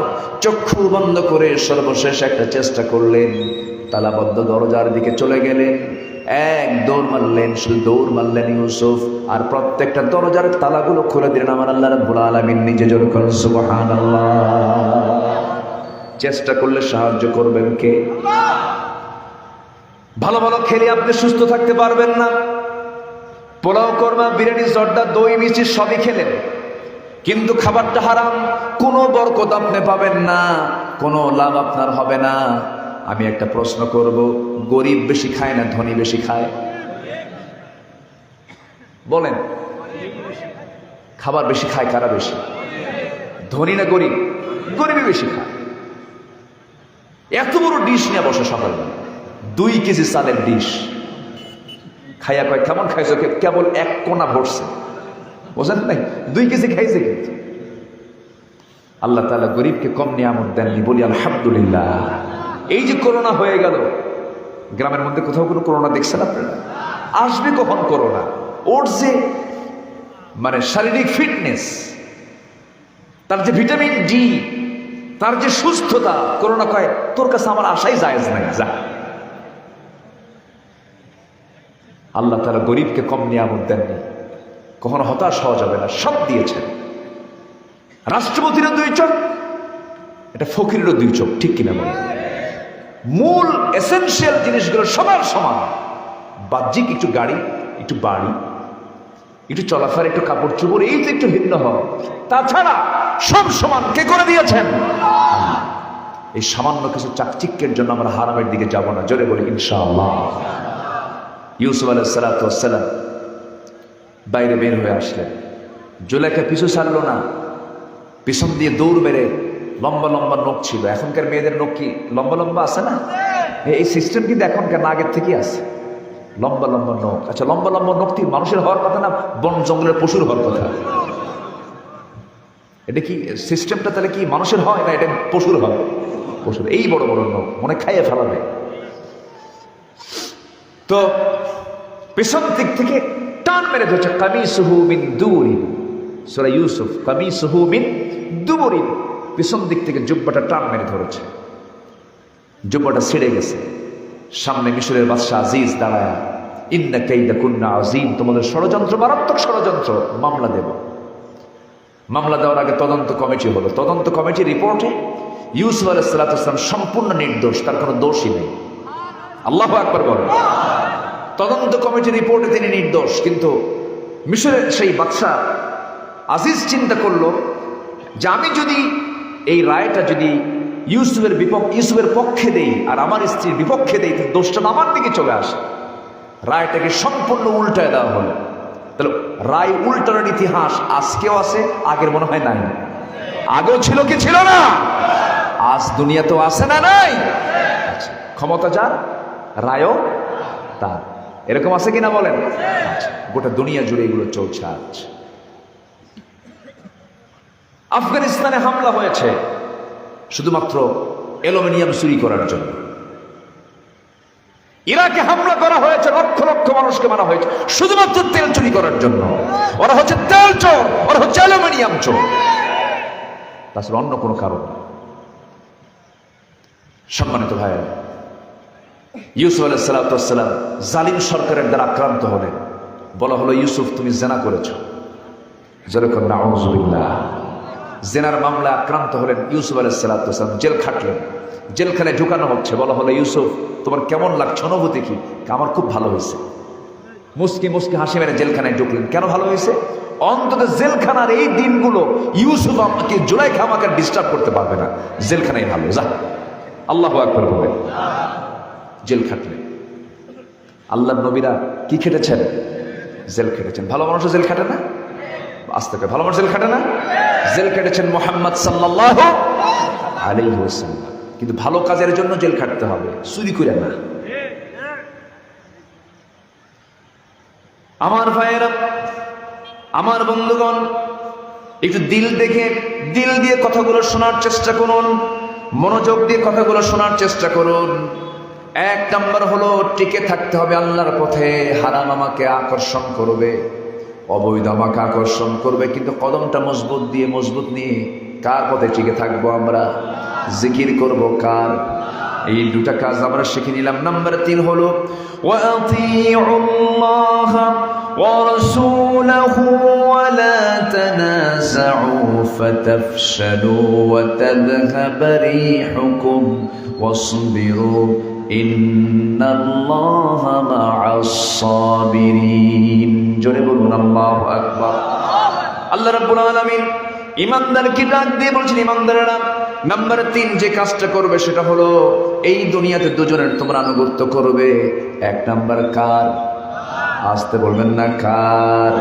চক্ষু বন্ধ করে সর্বশেষ একটা চেষ্টা করলেন, তালাবদ্ধ দরজার দিকে চলে গেলেন, এক দৌড় মারলেন, শুধু দৌড় মারলেন ইউসুফ, আর প্রত্যেকটা দরজার তালাগুলো খুলে দিলেন আমার আল্লাহ রাব্বুল আলামিন নিজে। জোরে বলুন সুবহানাল্লাহ। চেষ্টা করলে সাহায্য করবেন কে? ভালো ভালো খেলে আপনি সুস্থ থাকতে পারবেন না। পোলাও, কোরমা, বিরিয়ানি, জর্দা, দই, মিষ্টি সবই খেলেন, কিন্তু খাবারটা হারাম, কোনো বরকত আপনি পাবেন না, কোনো লাভ আপনার হবে না। আমি একটা প্রশ্ন করব, গরিব বেশি খায় না ধনী বেশি খায়? বলেন, খাবার বেশি খায় কারা বেশি? ধনী না গরিব? গরিবই বেশি খায়। এত বড় ডিশ নিয়ে বসে সকালবেলা, 2 কেজি চালের ডিশ খাইয়া কয় কেমন খাইছো? কেবল এক কোনা ভরছে, বোঝেন নাই? 2 কেজি খাইছে। কিন্তু আল্লাহ তাআলা গরিবকে কম নিয়ামত দেননি, বলি আলহামদুলিল্লাহ। এই যে করোনা হয়ে গেল, গ্রামের মধ্যে কোথাও কোনো করোনা দেখছেন আপনারা? আসবে কখন করোনা? ওর যে মানে শারীরিক ফিটনেস, তার যে ভিটামিন ডি, তার যে সুস্থতা, করোনা কয় তোর কাছে আমার আশাই জায়েজ নাই, যা। আল্লাহ তাআলা গরিবকে কম নিয়ামত দেননি, কখনো হতাশ হওয়া যাবে না, সব দিয়েছেন। রাষ্ট্রপতিরও 2 চোখ, এটা ফকিরেরও 2 চোখ, ঠিক কিনা বলেন? মূল এসেনশিয়াল জিনিসগুলো সবার সমান। বাহ্যিক একটু গাড়ি, একটু বাড়ি, একটু চলাফেরা, একটু কাপড় চোপড়, এই তো একটু ভিন্ন হয়, তাছাড়া সব সমান কে করে দিয়েছেন? এই সামান্য কিছু চাকচিক্যের জন্য আমরা হারামের দিকে যাব না। জোরে বলি ইনশাআল্লাহ। ইউসুফ আলাইহিস সালাতু ওয়াস সালাম বাইরে বের হয়ে আসলেন। জুলেখা পিছু ছাড়লো না, পিছন দিয়ে দৌড় মেরে, লম্বা লম্বা নখ ছিল। এখনকার মেয়েদের নখ কি লম্বা লম্বা আছে না? এই সিস্টেম কিন্তু এখনকার না, আগের থেকেই আছে লম্বা লম্বা নখ। আচ্ছা, লম্বা লম্বা নখ কি মানুষের হওয়ার কথা না বন জঙ্গলের পশুর হওয়ার কথা? এটা কি সিস্টেমটা তাহলে কি মানুষের হয় না এটা পশুর হয়? পশুর। এই বড় বড় নখ মনে খাইয়ে ফেলাবে। তো পেছন দিক থেকে টান মেরে ধরছে, কামিসুহু মিন দুবুরিন। সূরা ইউসুফ, কামিসুহু মিন দুবুরিন। পেছন দিক থেকে জুব্বাটা টান মেরে ধরেছে, জুব্বাটা ছিঁড়ে গেছে। সামনে মিশরের বাদশা আজিজ দাঁড়ায়, ইন্না কাইদাকুন্না আযীম, তোমাদের ষড়যন্ত্র মারাত্মক ষড়যন্ত্র, মামলা দেব। মামলা দেওয়ার আগে তদন্ত কমিটি হলো। তদন্ত কমিটির রিপোর্টে ইউসুফ আলাইহিস সালাতু ওয়াস সালাম সম্পূর্ণ নির্দোষ, তার কোনো দোষই নেই। আল্লাহু আকবার বলেন। তদন্ত কমিটির রিপোর্টে তিনি নির্দোষ, কিন্তু মিশরের সেই বাদশা আজিজ চিন্তা করলো যে আমি যদি এই রায়টা যদি ইউসুফের পক্ষে দেই আর আমার স্ত্রীর বিপক্ষে দেই, দোষটা আমার দিকে চলে আসে। রায়টাকে সম্পূর্ণ উল্টায় দেওয়া হলো। তাহলে রায় উল্টানোর ইতিহাস আজকেও আছে, আগের মনে হয় নাই? আগেও ছিল কি ছিল না? আজ দুনিয়া তো আছে না নাই? আচ্ছা, ক্ষমতা যার, রায়ও তার, এরকম আছে কিনা বলেন? আচ্ছা, গোটা দুনিয়া জুড়ে এগুলো চলছে আজ। আফগানিস্তানে হামলা হয়েছে শুধুমাত্র অ্যালুমিনিয়াম চুরি করার জন্য। ইরাকে হামলা করা হয়েছে, লক্ষ লক্ষ মানুষকে মারা হয়েছে শুধুমাত্র তেল চুরি করার জন্য। ওরা হচ্ছে তেল চোর, ওরা হচ্ছে অ্যালুমিনিয়াম চোর, তাছাড়া অন্য কোনো কারণ না। সম্মানিত ভাইয়েরা, ইউসুফ আলাইহিস সালাতু ওয়াস সালাম জালিম সরকারের দ্বারা আক্রান্ত হলেন। বলা হলো, ইউসুফ তুমি জিনা করেছো। যেরকম নাউযুবিল্লাহ, জিনার মামলা আক্রান্ত হলেন ইউসুফ আলাইহিস সালাতু ওয়াস সালাম, জেল খাটলেন। জেলখানায় ঢুকানো হচ্ছে। বলা হলো, ইউসুফ তোমার কেমন লাগছে, অনুভূতি কি? আমার খুব ভালো হয়েছে। মুস্কি মুস্কি হাসি মেরে জেলখানায় ঢুকলেন। কেন ভালো হয়েছে? অন্তত জেলখানার এই দিনগুলো ইউসুফ আমাকে, জুলাইখা আমাকে ডিস্টার্ব করতে পারবে না, জেলখানায় ভালো। যা, আল্লাহু আকবার বলে জেল খাটলেন। আল্লাহর নবীরা কি খেটেছেন? জেল খেটেছেন। ভালো মানুষ জেল খাটে না? আস্তে করে, ভালো মানুষ জেল খাটে না? জেল খেটেছেন মুহাম্মদ সাল্লাল্লাহু আলাইহি ওয়াসাল্লাম। কিন্তু ভালো কাজের জন্য জেল খাটতে হবে, চুরি করে না। আমার ভাইয়েরা, আমার বন্ধুগণ, একটু দিল দেখে, দিল দিয়ে কথাগুলো শোনার চেষ্টা করুন, মনোযোগ দিয়ে কথাগুলো শোনার চেষ্টা করুন। এক নাম্বার হলো, টিকে থাকতে হবে আল্লাহর পথে। হারাম আমাকে আকর্ষণ করবে, অবৈধ আমাকে আকর্ষণ করবে, কিন্তু কদমটা মজবুত দিয়ে, মজবুত নিয়ে কার পথে টিকে থাকবো আমরা? জিকির করব কার? এই দুটা কাজ আমরা শিখে নিলাম। নাম্বার 3 হলো, ওয়াতিউল্লাহ ওয়া রাসূলাহু ওয়া লা তানাযাউ ফাতাফশালু ওয়া তাযহাবা রিহুকুম ওয়াসবিরু ইন্নাল্লাহা মা'আস সাবিরিন। জোরে বলুন আল্লাহু আকবার। আল্লাহ রাব্বুল আলামিন ইমানদারকে ডাক দিয়ে বলছেন, ইমানদারেরা, নাম্বার 3 যে কাজটা করবে সেটা হলো, এই দুনিয়াতে দুজনের তোমরা আনুগত্য করবে। এক নাম্বার কার? আসতে বলবেন না, কার?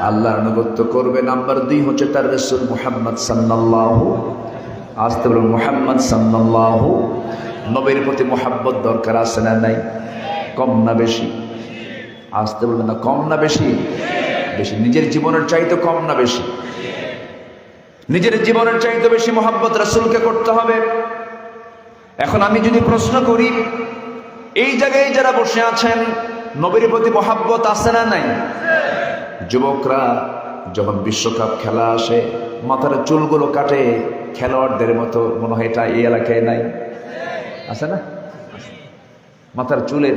আল্লাহর আনুগত্য করবে। নাম্বার 2 হচ্ছে তার রাসূল মুহাম্মদ সাল্লাল্লাহু, আসতে বলুন মুহাম্মদ সাল্লাল্লাহু। নবীর প্রতি মুহাব্বত দরকার আছে না নাই? কম না বেশি? আসতে বলবেন না, কম না বেশি? বেশি। নিজের জীবনের চাইতে কম না বেশি? নিজের জীবনের চাইতে বেশি মুহাব্বত রাসূলকে করতে হবে। এখন আমি যদি প্রশ্ন করি, এই জায়গায় যারা বসে আছেন, নবীর প্রতি মুহাব্বত আছে না নাই? যুবকরা যখন বিশ্বকাপ খেলা আসে, মাথার চুলগুলো কাটে খেলোয়াড়দের মতো, মনে হয় এটা এই এলাকায় নাই, আছে না? মাথার চুলের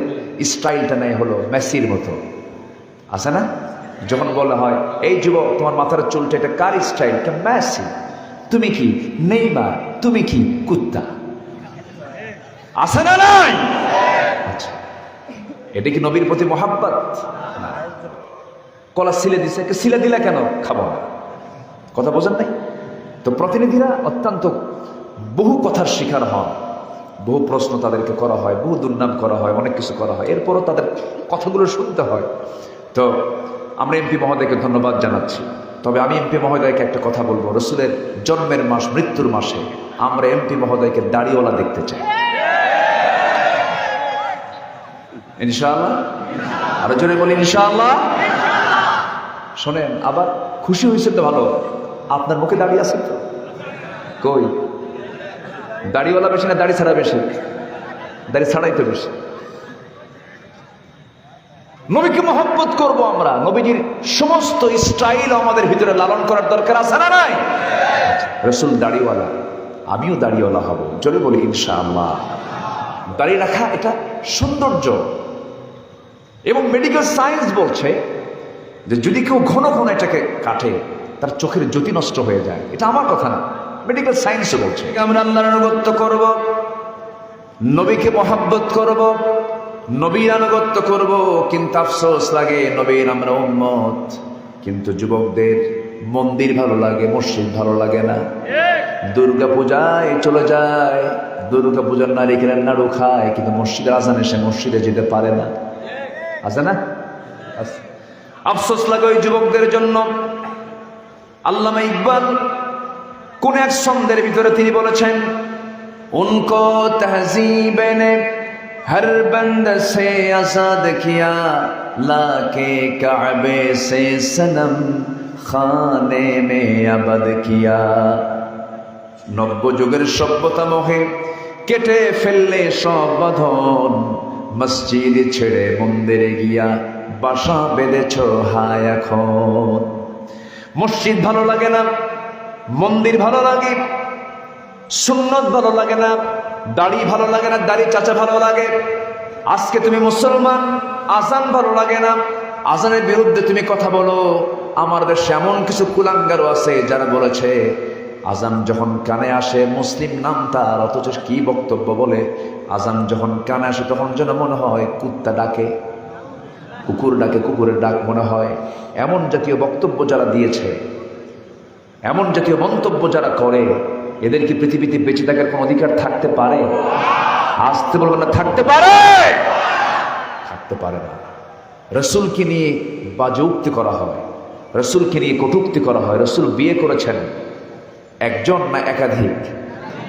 স্টাইলটা নেই হলো মেসির মতো, আছে না? যখন বলা হয়, এই যুবক তোমার মাথার চুলটা এটা কার স্টাইল? মেসি। তুমি কি নেইমার? তুমি কি কুত্তা? আছে না নাই? আচ্ছা, এটা কি নবীর প্রতি মুহাব্বত? না। কলা সিলে দিছে, সিলে দিলা কেন? খাবো না। কথা বোঝেন নাই তো? প্রতিনিধিরা অত্যন্ত বহু কথার শিকার হন, বহু প্রশ্ন তাদেরকে করা হয়, বহু দুর্নাম করা হয়, অনেক কিছু করা হয়, এরপরও তাদের কথাগুলো শুনতে হয়। তো আমরা এমপি মহোদয়কে ধন্যবাদ জানাচ্ছি। তবে আমি এমপি মহোদয়কে একটা কথা বলবো, রসুলের জন্মের মাস, মৃত্যুর মাসে আমরা এমপি মহোদয়কে দাড়িওয়ালা দেখতে চাই, ইনশাআল্লাহ। আরো জোরে বলি ইনশাআল্লাহ। শোনেন, আবার খুশি হয়েছেন তো ভালো, আপনার মুখে দাড়ি আছে তো? কই, দাড়িওয়ালা বেশি না দাড়ি ছাড়া বেশি? দাড়ি ছাড়াই তো বেশি। নবীকে মহব্বত করব আমরা, নবীজির সমস্ত স্টাইল আমাদের ভিতরে লালন করার দরকার আছে না নাই? রসুল দাড়িওয়ালা, আমিও দাড়িওয়ালা হব, জোরে বলি ইনশাআল্লাহ। দাড়ি রাখা এটা সৌন্দর্য, এবং মেডিকেল সায়েন্স বলছে যে যদি কেউ ঘন ঘন এটাকে কাটে তার চোখের জ্যোতি নষ্ট হয়ে যায়। এটা আমার কথা না, মেডিকেল সায়েন্সও বলছে। আমরা আল্লাহর আনুগত্য করব, নবীকে মহব্বত করব, নবীর আনুগত্য করব, কিন্তু আফসোস লাগে নবীর আমরা উম্মত, কিন্তু যুবকদের মন্দির ভালো লাগে, মসজিদ ভালো লাগে না। দুর্গা পূজায় চলে যায়, দুর্গা পূজার নারিকেলের নাড়ু খায়, কিন্তু মসজিদের আজান এসে মসজিদে যেতে পারে না, আছে না? আফসোস লাগে ওই যুবকদের জন্য। আল্লামা ইকবাল কোন এক ছন্দের ভিতরে তিনি বলেছেন, উনকো তহজিবে নে হর বন্দ সে আজাদ কিয়া, লাকে কাবে সে সনম খানে মে আবাদ কিয়া। নব্য যুগের সভ্যতা মোহে কেটে ফেললে সব বাঁধন, মসজিদ ছেড়ে মন্দিরে গিয়া বাসা বেঁধেছ হায় এখন। মসজিদ ভালো লাগে না, মন্দির ভালো লাগে, সুন্নত ভালো লাগে না, দাড়ি ভালো লাগে না, দাড়ি চাচা ভালো লাগে। আজকে তুমি মুসলমান, আজান ভালো লাগে না, আজানের বিরুদ্ধে তুমি কথা বলো। আমার দেশে এমন কিছু কুলাঙ্গারও আছে যারা বলেছে আজান যখন কানে আসে মুসলিম নাম তার, অথচ কি বক্তব্য বলে। আজান যখন কানে আসে তখন যেন মনে হয় কুত্তা ডাকে, কুকুর ডাকে, কুকুরের ডাক মনে হয়। এমন জাতীয় বক্তব্য যারা দিয়েছে, এমন জাতীয় মন্তব্য যারা করে, এদের কি পৃথিবীতে বেঁচে থাকার কোন অধিকার থাকতে পারে? আসতে বলবেন না, থাকতে পারে? থাকতে পারে না। রসুলকে নিয়ে বাজে করা হয়, রসুলকে নিয়ে কটূক্তি করা হয়। রসুল বিয়ে করেছেন একজন না একাধিক,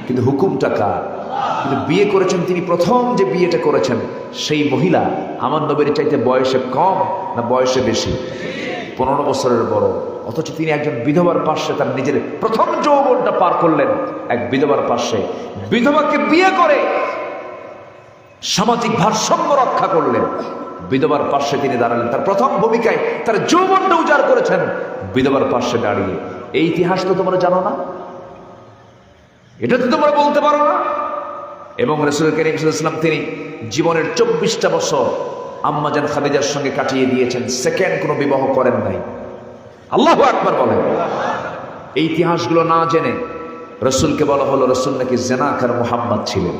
কিন্তু হুকুমটা কার? কিন্তু বিয়ে করেছেন তিনি, প্রথম যে বিয়েটা করেছেন সেই মহিলা আমার নবীর চাইতে বয়সে কম না বয়সে বেশি? 15 বছরের বড়। অথচ তিনি একজন বিধবার পার্শ্বে তার নিজের প্রথম যৌবনটা পার করলেন এক বিধবার পার্শ্বে। বিধবাকে বিয়ে করে সামাজিক ভারসাম্য রক্ষা করলেন, বিধবার পার্শ্বে তিনি দাঁড়ালেন। তার প্রথম ভূমিকায় তার যৌবনটা উজাড় করেছেন বিধবার পার্শ্বে দাঁড়িয়ে। এই ইতিহাস তো তোমরা জানো না, এটা তো তোমরা বলতে পারো না। এবং রাসূল করিম সাল্লাল্লাহু আলাইহি ওয়াসাল্লাম তিনি জীবনের 24টা বছর আম্মাজান খাদিজার সঙ্গে কাটিয়ে দিয়েছেন, সেকেন্ড কোনো বিবাহ করেন নাই। আল্লাহু আকবার বলেন। এই ইতিহাসগুলো না জেনে রসুলকে বলা হলো রসুল নাকি জেনাকার মুহাম্মদ ছিলেন।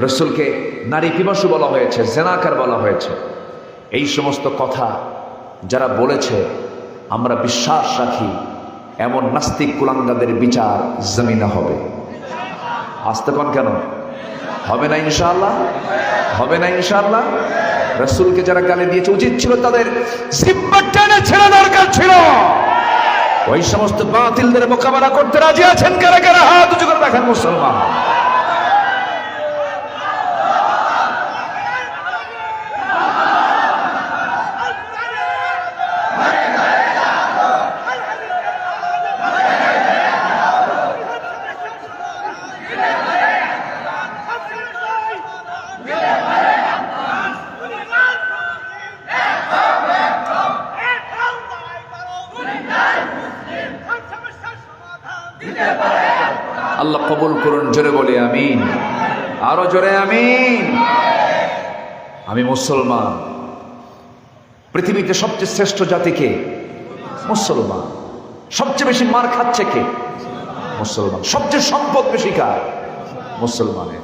রসুলকে নারী পিপাসু বলা হয়েছে, জেনাকার বলা হয়েছে। এই সমস্ত কথা যারা বলেছে আমরা বিশ্বাস রাখি এমন নাস্তিক কুলাঙ্গাদের বিচার জমিনে হবে। আসতে পান কেন? হবে না ইনশাআল্লাহ, হবে না ইনশাআল্লাহ। রসুলকে যারা গালি দিয়েছে উচিত ছিল তাদের জিহ্বা টেনে ছেড়ে দরকার ছিল। ওই সমস্ত বাতিলদের মোকাবেলা করতে রাজি আছেন কারা কারা? হাত উঁচু করে দেখেন মুসলমান। আল্লাহ কবুল করুন, জোরে বলি আমিন, আরো জোরে আমিন। আমি মুসলমান। পৃথিবীতে সবচেয়ে শ্রেষ্ঠ জাতি কে? মুসলমান। সবচেয়ে বেশি মার খাচ্ছে কে? মুসলমান। সবচেয়ে সম্পদ বেশি কার? মুসলমানের।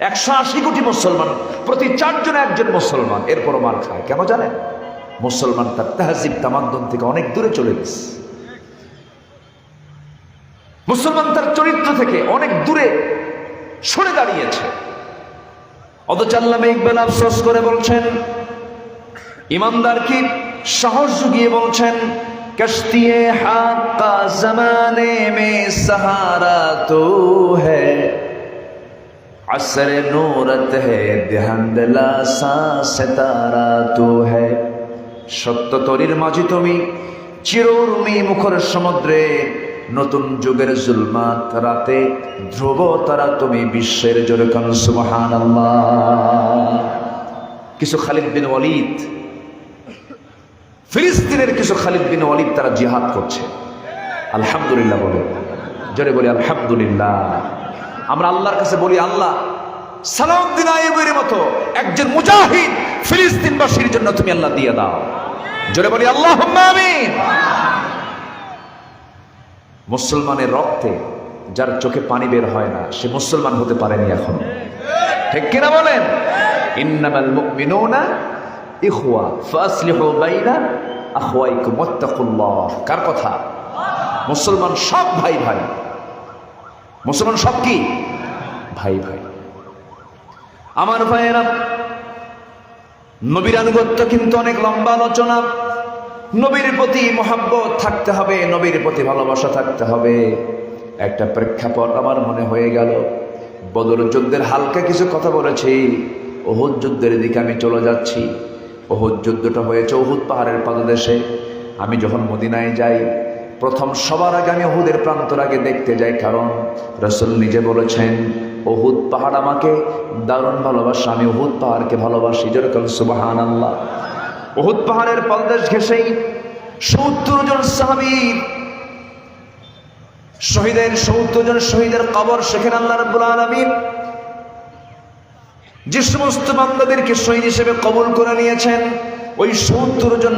180 কোটি মুসলমান, প্রতি 4 জনে একজন মুসলমান, এরপরও মার খায়। কেন জানেন? মুসলমান তার তাহজিব তামাদ্দুন থেকে অনেক দূরে চলে গেছে। মুসলমান তার চরিত্র থেকে অনেক দূরে সরে দাঁড়িয়েছে। অথচ আল্লামা ইকবাল আফসোস করে বলছেন, ইমানদার কি সাহস জুগিয়ে বলছেন, কশ্তিয়ে হাক্কা জমানে মে সাহারা তো হ্যায়, আসরে নূরত হ্যায় দেহান্দলা সা সিতারা তো হ্যায়। সত্য তরির মাঝে তুমি চিররুমি মুখর সমুদ্রে, নতুন যুগের জুলমাত রাতে ধ্রুব তারা তুমি বিশ্বের জোরে কান সুবহানাল্লাহ। কিছু খালিদ বিন ওয়ালিদ, ফিলিস্তিনের কিছু খালিদ বিন ওয়ালিদ তারা জিহাদ করছে। আলহামদুলিল্লাহ বলে, জোরে বলি আলহামদুলিল্লাহ। আমরা আল্লাহর কাছে বলি, আল্লাহ সালাউদ্দিন আইয়ুবের মতো একজন মুজাহিদ ফিলিস্তিনবাসীর জন্য তুমি আল্লাহ দিয়ে দাও। জোরে বলি আল্লাহুম্মা আমিন। মুসলমানের রক্তে যার চোখে পানি বের হয় না, সে মুসলমান হতে পারেনি এখন, ঠিক কিনা বলেন? ইন্নামাল মুমিনুনা ইখওয়া ফাসলিহু বাইনা আখওয়াইকুম ওয়াত্তাকুল্লাহ। কার কথা? মুসলমান সব ভাই ভাই, মুসলমান সব কি ভাই ভাই। আমার ভাইয়েরা, নবীর আনুগত্য কিন্তু অনেক লম্বা আলোচনা। নবীর প্রতি মহাব্বত থাকতে হবে, নবীর প্রতি ভালোবাসা থাকতে হবে। একটা প্রেক্ষাপট আমার মনে হয়ে গেল, বদর যুদ্ধের হালকা কিছু কথা বলেছি, উহুদ যুদ্ধের দিকে আমি চলে যাচ্ছি। উহুদ যুদ্ধটা হয়েছে উহুদ পাহাড়ের পাদদেশে। আমি যখন মদিনায় যাই, প্রথম সবার আগে আমি উহুদের প্রান্তর আগে দেখতে যাই, কারণ রাসূল নিজে বলেছেন, উহুদ পাহাড় আমাকে দারুণ ভালোবাসা, আমি উহুদ পাহাড়কে ভালোবাসি। যেরকম সুবহানাল্লাহ। উহুদ পাহাড়ের পাদদেশ ঘেঁষেই ৭০ জন সাহাবী শহীদের, ৭০ জন শহীদের কবর সেখানে আল্লাহ রাব্বুল আলামিন যে সমস্ত বান্দাদেরকে শহীদ হিসেবে কবুল করে নিয়েছেন, ওই ৭০ জন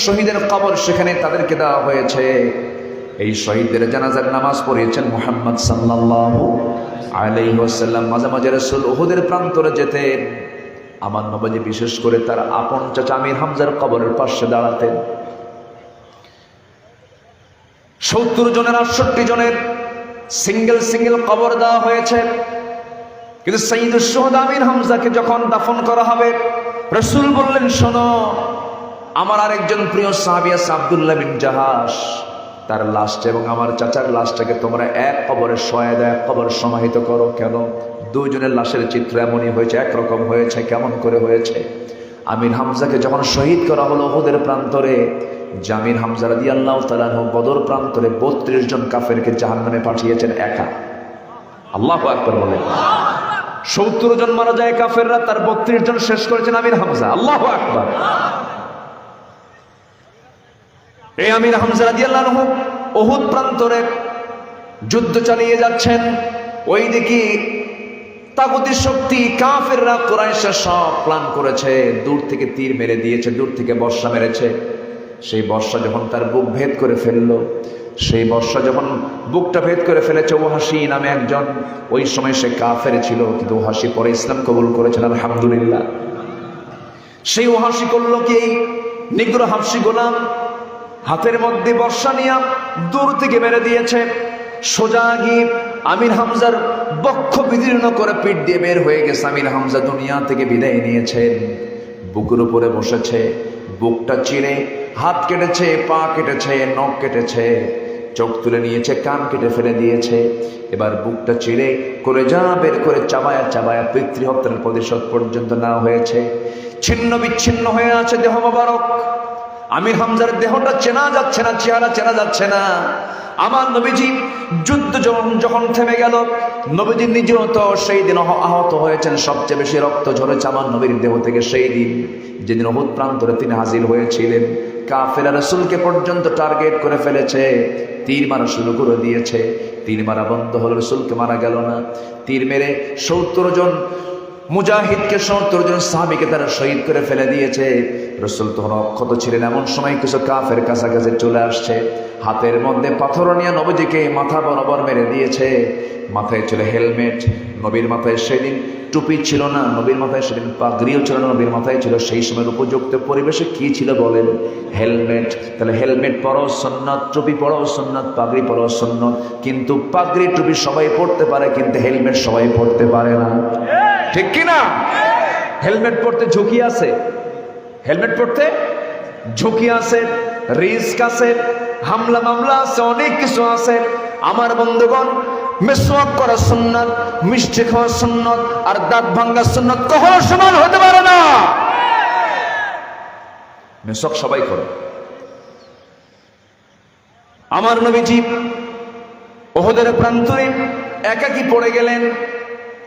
শহীদের কবর সেখানে তাদেরকে দেওয়া হয়েছে। এই শহীদদের জানাজার নামাজ পড়িয়েছেন মুহাম্মদ সাল্লাল্লাহু আলাইহি ওয়াসাল্লাম। মাঝে মাঝে রাসূল উহুদের প্রান্তরে যেতেন, আমার নবী বিশেষ করে তার আপন চাচা আমির হামজার কবরের পাশে দাঁড়াতেন। ৭০ জনের ৬৮ জনের সিঙ্গেল কবর দেওয়া হয়েছে, কিন্তু সাইয়্যিদুশ শুহাদা আমির হামজাকে যখন দাফন করা হবে, রাসূল বললেন, শোনো, আমার আরেকজন প্রিয় সাহাবী আছে আব্দুল্লাহ বিন জাহাশ, তার লাশটা এবং আমার চাচার লাশটাকে তোমরা এক কবরে শোয়া দাও, এক কবরে সমাহিত করো। কেন? দুইজনের লাশের চিত্র এমনই হয়েছে, একরকম হয়েছে। কেমন করে হয়েছে? আমির হামজাকে যখন শহীদ করা হলো উহুদের প্রান্তরে, আমির হামজা রাদিয়াল্লাহু তাআলা আনহু বদর প্রান্তরে ৩২ জন কাফেরকে জাহান্নামে পাঠিয়েছেন একা। আল্লাহু আকবার বলেন। ৭০ জন মারা যায় কাফেররা, তার ৩২ জন শেষ করেছেন আমির হামজা। আল্লাহু আকবার। এই আমির হামজা রাদিয়াল্লাহু আনহু উহুদ প্রান্তরে যুদ্ধ চালিয়ে যাচ্ছেন। ওইদিকে তাগুতি শক্তি কাফেররা, কুরাইশরা সব প্ল্যান করেছে, দূর থেকে তীর মেরে দিয়েছে, দূর থেকে বর্ষা মেরেছে। সেই বর্ষা যখন তার বুক ভেদ করে ফেললো, সেই বর্ষা যখন বুকটা ভেদ করে ফেলেছে, ওহাসি নামে একজন, ওই সময় সে কাফের ছিল, কিন্তু ওহাসি পরে ইসলাম কবুল করেছেন, আলহামদুলিল্লাহ। সেই ওহাসি করলো কি, নিগ্র হাবশি গোলাম হাতের মধ্যে বর্ষা নিয়ে দূর থেকে মেরে দিয়েছে। সোজা গিয়ে আমির হামজার বক্ষ বিদীর্ণ করে পিঠ দিয়ে বের হয়ে গেছে। আমির হামজা দুনিয়া থেকে বিদায় নিয়েছেন, বুকের উপরে বসেছে, বুকটা চিরে হাত কেটেছে, পা কেটেছে, নখ কেটেছে, চোখ তুলে নিয়েছে, কান কেটে ফেলে দিয়েছে। এবার বুকটা চিরে কলেজা বের করে চাবায়া চাবায়া পিতৃহত্যার প্রতিশোধ পর্যন্ত না হয়েছে। ছিন্ন বিচ্ছিন্ন হয়ে আছে দেহ মোবারক। আমির হামজার দেহটা চেনা যাচ্ছে না, চেহারা চেনা যাচ্ছে না। আমার নবীজি যুদ্ধ যখন থেমে গেল, নবীজি নিজেও তো সেই দিন আহত হয়েছেন, সবচেয়ে বেশি রক্ত ঝরেছে আমার নবীর দেহ থেকে সেই দিন, যেদিন উহুদ প্রান্তরে তিনি হাজির হয়েছিলেন। কাফেররা রাসূলকে পর্যন্ত টার্গেট করে ফেলেছে, তীর মারা শুরু করে দিয়েছে। তীর মারা বন্ধ হলো, রাসূলকে মারা গেল না। তীর মেরে ৭০ জন মুজাহিদকে 70 জন সাহাবীকে তারা শহীদ করে ফেলে দিয়েছে। রাসূল তখন অক্ষত ছিলেন। এমন সময় কিছু কাফের কাছাকাছি চলে আসছে, হাতের মধ্যে পাথর নিয়ে নবীজিকে মাথা বরাবর মেরে দিয়েছে। মাথায় ছিল হেলমেট, নবীর মাথায় সেদিন টুপি ছিল না, নবীর মাথায় সেদিন পাগড়িও ছিল না, নবীর মাথায় ছিল সেই সময়ের উপযুক্ত পরিবেশে কি ছিল বলেন? হেলমেট। তাহলে হেলমেট পরাও সুন্নাত, টুপি পরাও সুন্নাত, পাগড়ি পরাও সুন্নাত। কিন্তু পাগড়ি টুপি সবাই পরতে পারে, কিন্তু হেলমেট সবাই পরতে পারে না, ঠিক কি না? হেলমেট পরতে ঝুঁকি আছে, হেলমেট পরতে ঝুঁকি আছে, রিস্ক আছে, হামলা মামলা আছে, অনেক কিছু আছে। আমার বন্ধুগণ, মিসওয়াক করা সুন্নাত, মিষ্টি খাওয়া সুন্নাত, আর দাঁত ভাঙা সুন্নাত কখনো সমান হতে পারে না। মিসওয়াক সবাই করে। আমার নবীজি উহুদের প্রান্তরে একাকী পড়ে গেলেন।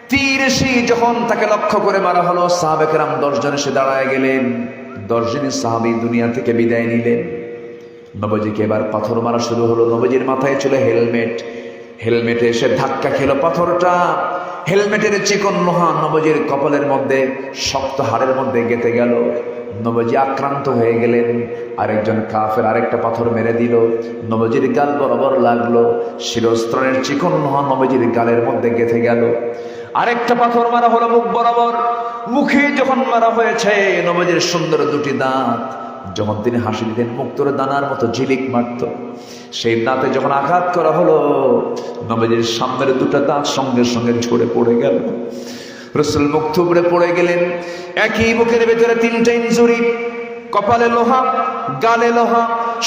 তীর এসে যখন তাকে লক্ষ্য করে মারা হলো, সাহাবে কেরাম 10 জন এসে দাঁড়ায় গেলেন। 10 জনের সাহাবী দুনিয়া থেকে বিদায় নিলেন। নবীজিকে এবার পাথর মারা শুরু হলো। নবীজির মাথায় ছিল হেলমেট, হেলমেটে এসে ধাক্কা খেলো পাথরটা। হেলমেটের চিকন লোহা নবীজির কপালের মধ্যে, শক্ত হাড়ের মধ্যে গেঁথে গেল। নবীজি আক্রান্ত হয়ে গেলেন। আরেকজন কাফের আরেকটা পাথর মেরে দিল, নবীজির গাল বরাবর লাগলো। শিরস্ত্রণের চিকন লোহা নবীজির গালের মধ্যে গেঁথে গেল। আরেকটা পাথর মারা হলো মুখ বরাবর। মুখে যখন মারা হয়েছে, নবীজির সুন্দর দুটি দাঁত, যখন তিনি হাসি দিতেন মুক্তোর দানার মতো ঝিলিক মারত, সেই দাঁতে যখন আঘাত করা হলো, নবীজির সামনের দুটো দাঁত সঙ্গে সঙ্গে ঝরে পড়ে গেল। রাসূল মুখ থুবড়ে পড়ে গেলেন। একই বুকের ভেতরে 3টা ইনজুরি, কপালে লোহা, গালে লোহা,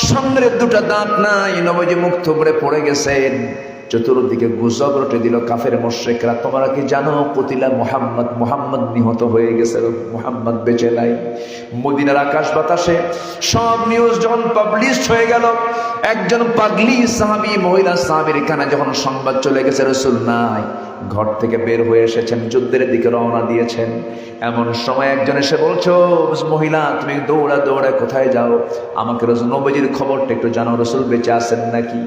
সামনের দুটো দাঁত নাই। নবীজি মুখ থুবড়ে পড়ে গেছেন। চতুর্দিকে গুজব রটে দিল কাফের মুশরিকরা, তোমরা কি জানো কতিলা মুহাম্মদ, মুহাম্মদ নিহত হয়ে গেছে, মুহাম্মদ বেঁচে নাই। মদিনার আকাশ বাতাসে সব নিউজ যখন পাবলিশড হয়ে গেল, একজন পাগলি সাহাবী, মহিলা সাহাবীর কানে যখন সংবাদ চলে গেছে রাসূল নাই, ঘর থেকে বের হয়ে এসেছেন, যুদ্ধের দিকে রওনা দিয়েছেন। এমন সময় একজন এসে বলছো, মহিলা তুমি দৌড়া দৌড়া কোথায় যাও? আমাকে রাসূল নবীজির খবরটা একটু জানাও, রাসূল বেঁচে আছেন নাকি?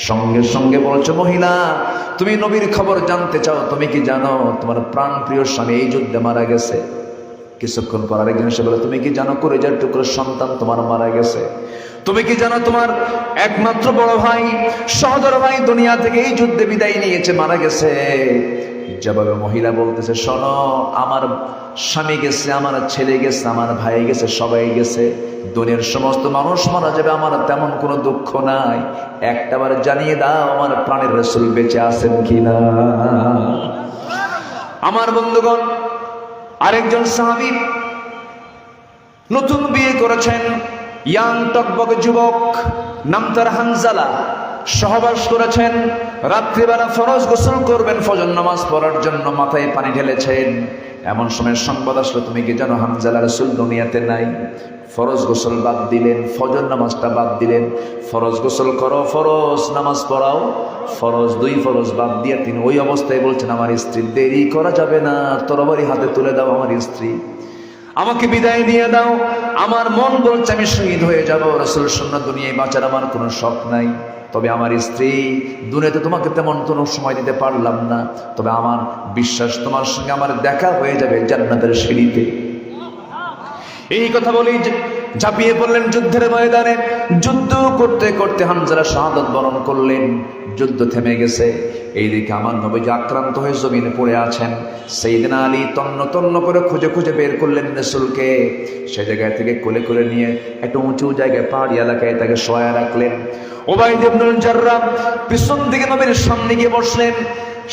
সঙ্গে সঙ্গে বলছো, মহিলা তুমি নবীর খবর জানতে চাও, তুমি কি জানো তোমার প্রাণ প্রিয় স্বামী এই যুদ্ধে মারা গেছে? কিছুক্ষণ পর আরেকজন এসে বলে, তুমি কি জানো কলিজার টুকরো সন্তান তোমার মারা গেছে? তুমি কি জানো তোমার একমাত্র বড় ভাই, সহোদর ভাই দুনিয়া থেকে এই যুদ্ধে বিদায় নিয়েছে, মারা গেছে? জবাবে মহিলা বলতেছে, শোনো, আমার স্বামী গেছে, আমার ছেলে গেছে, আমার ভাই গেছে, সবাই গেছে। দুনিয়ার সমস্ত মানুষ মারা যাবে, আমার তেমন কোনো দুঃখ নাই। একটাবার জানিয়ে দাও আমার প্রাণের রাসূল বেঁচে আছেন কিনা। আমার বন্ধুগণ, আরেকজন সাহাবী নতুন বিয়ে করেছেন, ইয়াং টকবক যুবক, নাম তার হানজালা। সহবাস করেছেন, রাত্রিবেলা ফরজ গোসল করবেন, ফজর নামাজ পড়ার জন্য মাথায় পানি ঢেলেছেন। এমন সময় সংবাদ আসলো, তুমি কি জানো হানজালা রাসূল দুনিয়াতে নাই? ফরজ গোসল বাদ দিলেন, ফজর নামাজটা বাদ দিলেন। ফরজ গোসল করো, ফরজ নামাজ পড়াও, ফরজ 2 ফরজ বাদ দিয়ে তিনি ওই অবস্থায় বলছেন, আমার স্ত্রী, দেরি করা যাবে না, তরবারি হাতে তুলে দাও আমার স্ত্রী, আমাকে বিদায় দিয়ে দাও। আমার মন বলছে আমি শহীদ হয়ে যাব। রাসূল সুন্নাত দুনিয়ায় বাঁচার আমার কোনো শখ নাই, তবে আমার স্ত্রী, দুনিয়াতে তোমাকে তেমন কোনো সময় দিতে পারলাম না, তবে আমার বিশ্বাস তোমার সঙ্গে আমার দেখা হয়ে যাবে জান্নাতের সিঁড়িতে। এই কথা বলেই ঝাঁপিয়ে পড়লেন যুদ্ধের ময়দানে। যুদ্ধ করতে করতে হানজালা শাহাদাত বরণ করলেন। যুদ্ধ থেমে গেছে। এইদিকে আমার নবীজি আক্রান্ত হয়ে জমিনে পড়ে আছেন। সাইয়েদনা আলী তন্ন তন্ন করে খুঁজে খুঁজে বের করলেন রাসূলকে। সেই জায়গা থেকে কোলে কোলে নিয়ে একটা উঁচু জায়গায়, পাহাড়ি এলাকায় তাকে শোয়া রাখলেন। উবাইদ ইবনুল জাররাহ পিছন দিকে নবীর সামনে গিয়ে বসলেন।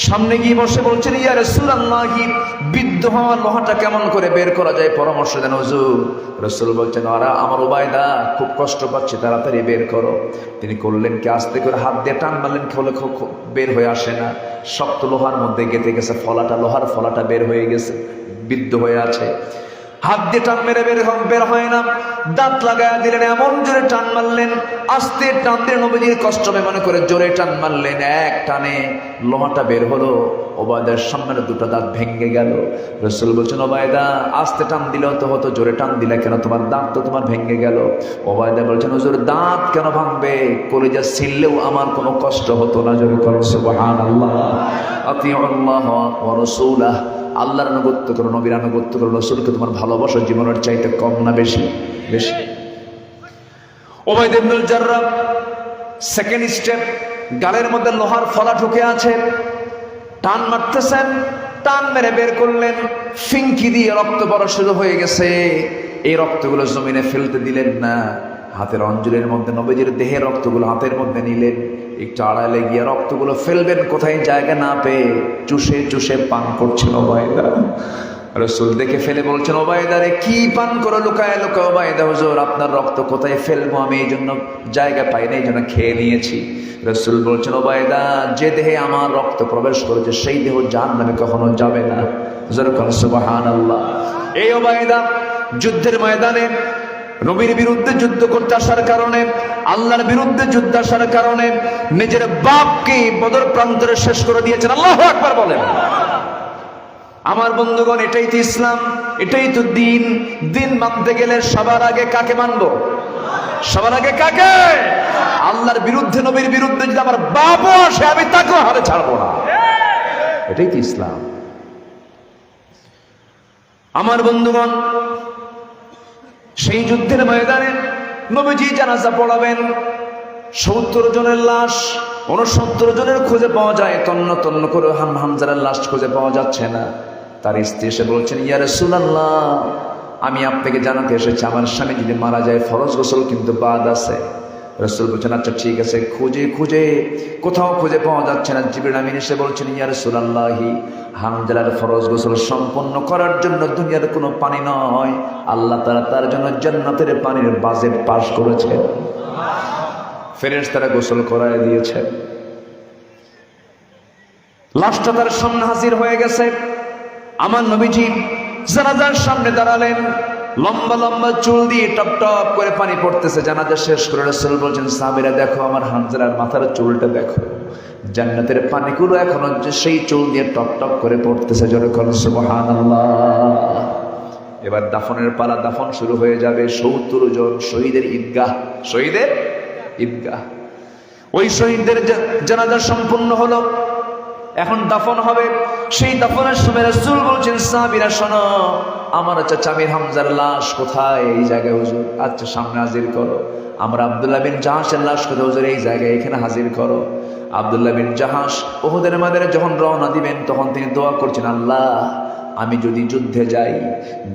সামনে গিয়ে বসে বলছেন, ইয়া রাসূলুল্লাহ, বিদ্ধ হওয়া লোহাটা কেমন করে বের করা যায় পরামর্শ দেন হুজুর। রাসূল বলছেন, আমার উবাইদা খুব কষ্ট পাচ্ছে, তাড়াতাড়ি বের করো। তিনি করলেন কি, আস্তে করে হাত দিয়ে টান মারলেন, খোলে বের হয়ে আসে না। শক্ত লোহার মধ্যে গেঁথে গেছে ফলাটা, লোহার ফলাটা বের হয়ে গেছে, বিদ্ধ হয়ে আছে। হাত দিয়ে টান মেরে বের হয় না। দাঁত লাগায় দিলেন, এমন জোরে টান মারলেন, আস্তে টান দিয়ে নবীজির কষ্ট মনে করে জোরে টান মারলেন। এক টানে লোহাটা বের হলো। ওবায়দার সামনে 2টা দাঁত ভেঙে গেল। রাসূল বলছেন, ওবায়দা আস্তে টান দিলেও তো হতো, জোরে টান দিলে কেন? তোমার দাঁত তো তোমার ভেঙে গেল। ওবায়দা বলছেন, হুজুর দাঁত কেন ভাঙবে? কলিজা ছিললেও আমার কোনো কষ্ট হতো না। জোরে করো সুবহানাল্লাহ। আতিউল্লাহ ওয়া রাসূলাহ, আল্লাহর আনুগত্য করো, নবীর আনুগত্য করো, রাসূলকে তোমার ভালোবাসা জীবনের চাইতে কম না বেশি? বেশি। উবাইদ ইবনুল জাররাহ সেকেন্ড স্টেপ, গালের মধ্যে লোহার ফলা ঢুকে আছে, টান মারতেছেন, টান মেরে বের করলেন, ফিঙ্কি দিয়ে রক্ত পড়া শুরু হয়ে গেছে। এই রক্তগুলো জমিনে ফেলতে দিলেন না, হাতের অঞ্জলির মধ্যে নবীজির দেহের রক্তগুলো হাতের মধ্যে নিলেন, একটু আড়ালে গিয়ে রক্তগুলো ফেলবেন, কোথায় জায়গা না পেয়ে চুষে চুষে পান করছেন ওবায়দা। রাসূল দেখে ফেলে বলছেন, ওবায়দা রে কি পান করো লুকায় লুকায়? ওবায়দা হুজুর আপনার রক্ত কোথায় ফেলবো, আমি এই জন্য জায়গা পাই না, এই জন্য খেয়ে নিয়েছি। রাসূল বলছেন, ওবায়দা যে দেহে আমার রক্ত প্রবেশ করেছে সেই দেহ জাহান্নামে কখনো যাবে না। যেরকম সুবহানাল্লাহ। এই ওবায়দা যুদ্ধের ময়দানে নবীর বিরুদ্ধে যুদ্ধ করতে আসার কারণে, আল্লাহর বিরুদ্ধে যুদ্ধ আসার কারণে নিজের বাপকে বদর প্রান্তরে শেষ করে দিয়েছেন। আল্লাহু আকবার বলেন। আমার বন্ধুগণ, এটাই তো ইসলাম, এটাই তো দিন। দিন মানতে গেলে সবার আগে কাকে মানবো? সবার আগে কাকে? আল্লাহর বিরুদ্ধে, নবীর বিরুদ্ধে যদি আমার বাপও আসে আমি তাকেও হারে ছাড়বো না। এটাই তো ইসলাম। আমার বন্ধুগণ, সেই যুদ্ধের ময়দানে নবীজি জানাজা পড়াবেন। 70 জনের লাশ 69 জনের খুঁজে পাওয়া যায়, তন্ন তন্ন করে হামজার লাশ খুঁজে পাওয়া যাচ্ছে না। তার স্ত্রী এসে বলছেন, ইয়া রাসূলুল্লাহ, আমি আপনাকে জানাতে এসেছি আমার স্বামী যদি মারা যায় ফরজ গোসল কিন্তু বাদ আছে। রাসূল বলছেন, আচ্ছা ঠিক আছে। খুঁজে খুঁজে কোথাও খুঁজে পাওয়া যাচ্ছে না। জিবরিল আমিন এসে বলছেন, ইয়া রাসূলুল্লাহ, হামজার ফরজ গোসল সম্পন্ন করার জন্য দুনিয়ার কোনো পানি নয়, আল্লাহ তাআলা তার জন্য জান্নাতের পানির বাজেট পাস করেছেন। ফেরেশতারা গোসল করায় দিয়েছেন। লাশটা তার সামনে হাজির হয়ে গেছে। আমার নবীজি জানাজার সামনে দাঁড়ালেন, লম্বা লম্বা চুল দিয়ে টপ টপ করে পানি পড়তেছে। জানাজা শেষ করে রাসূল বলছেন, সাহাবীরা দেখো আমার হামজার মাথার চুলটা দেখো, জান্নাতের পানিগুলো এখনো সেই চুল দিয়ে টপ টপ করে পড়তেছে। জোরে বলেন সুবহানাল্লাহ। এবার দাফনের পালা, দাফন শুরু হয়ে যাবে। 70 জন শহীদের ঈদগাহ, শহীদের ঈদগাহ, ওই শহীদদের জানাজা সম্পূর্ণ হলো। এখন দাফন হবে। সেই দাফনের সময় রাসূল বলছেন, সাহাবীরা শোনো, আমার চাচা আমির হামজার লাশ কোথায়? এই জায়গায় হুজুর। আচ্ছা সামনে হাজির করো। আমরা আব্দুল্লাহ বিন জাহাশের লাশ কোথায়? হুজুর এই জায়গায়, এখানে হাজির করো। আব্দুল্লাহ বিন জাহাশ উহুদের ময়দানে যখন রওনা দিবেন তখন তিনি দোয়া করছেন, আল্লাহ আমি যদি যুদ্ধে যাই,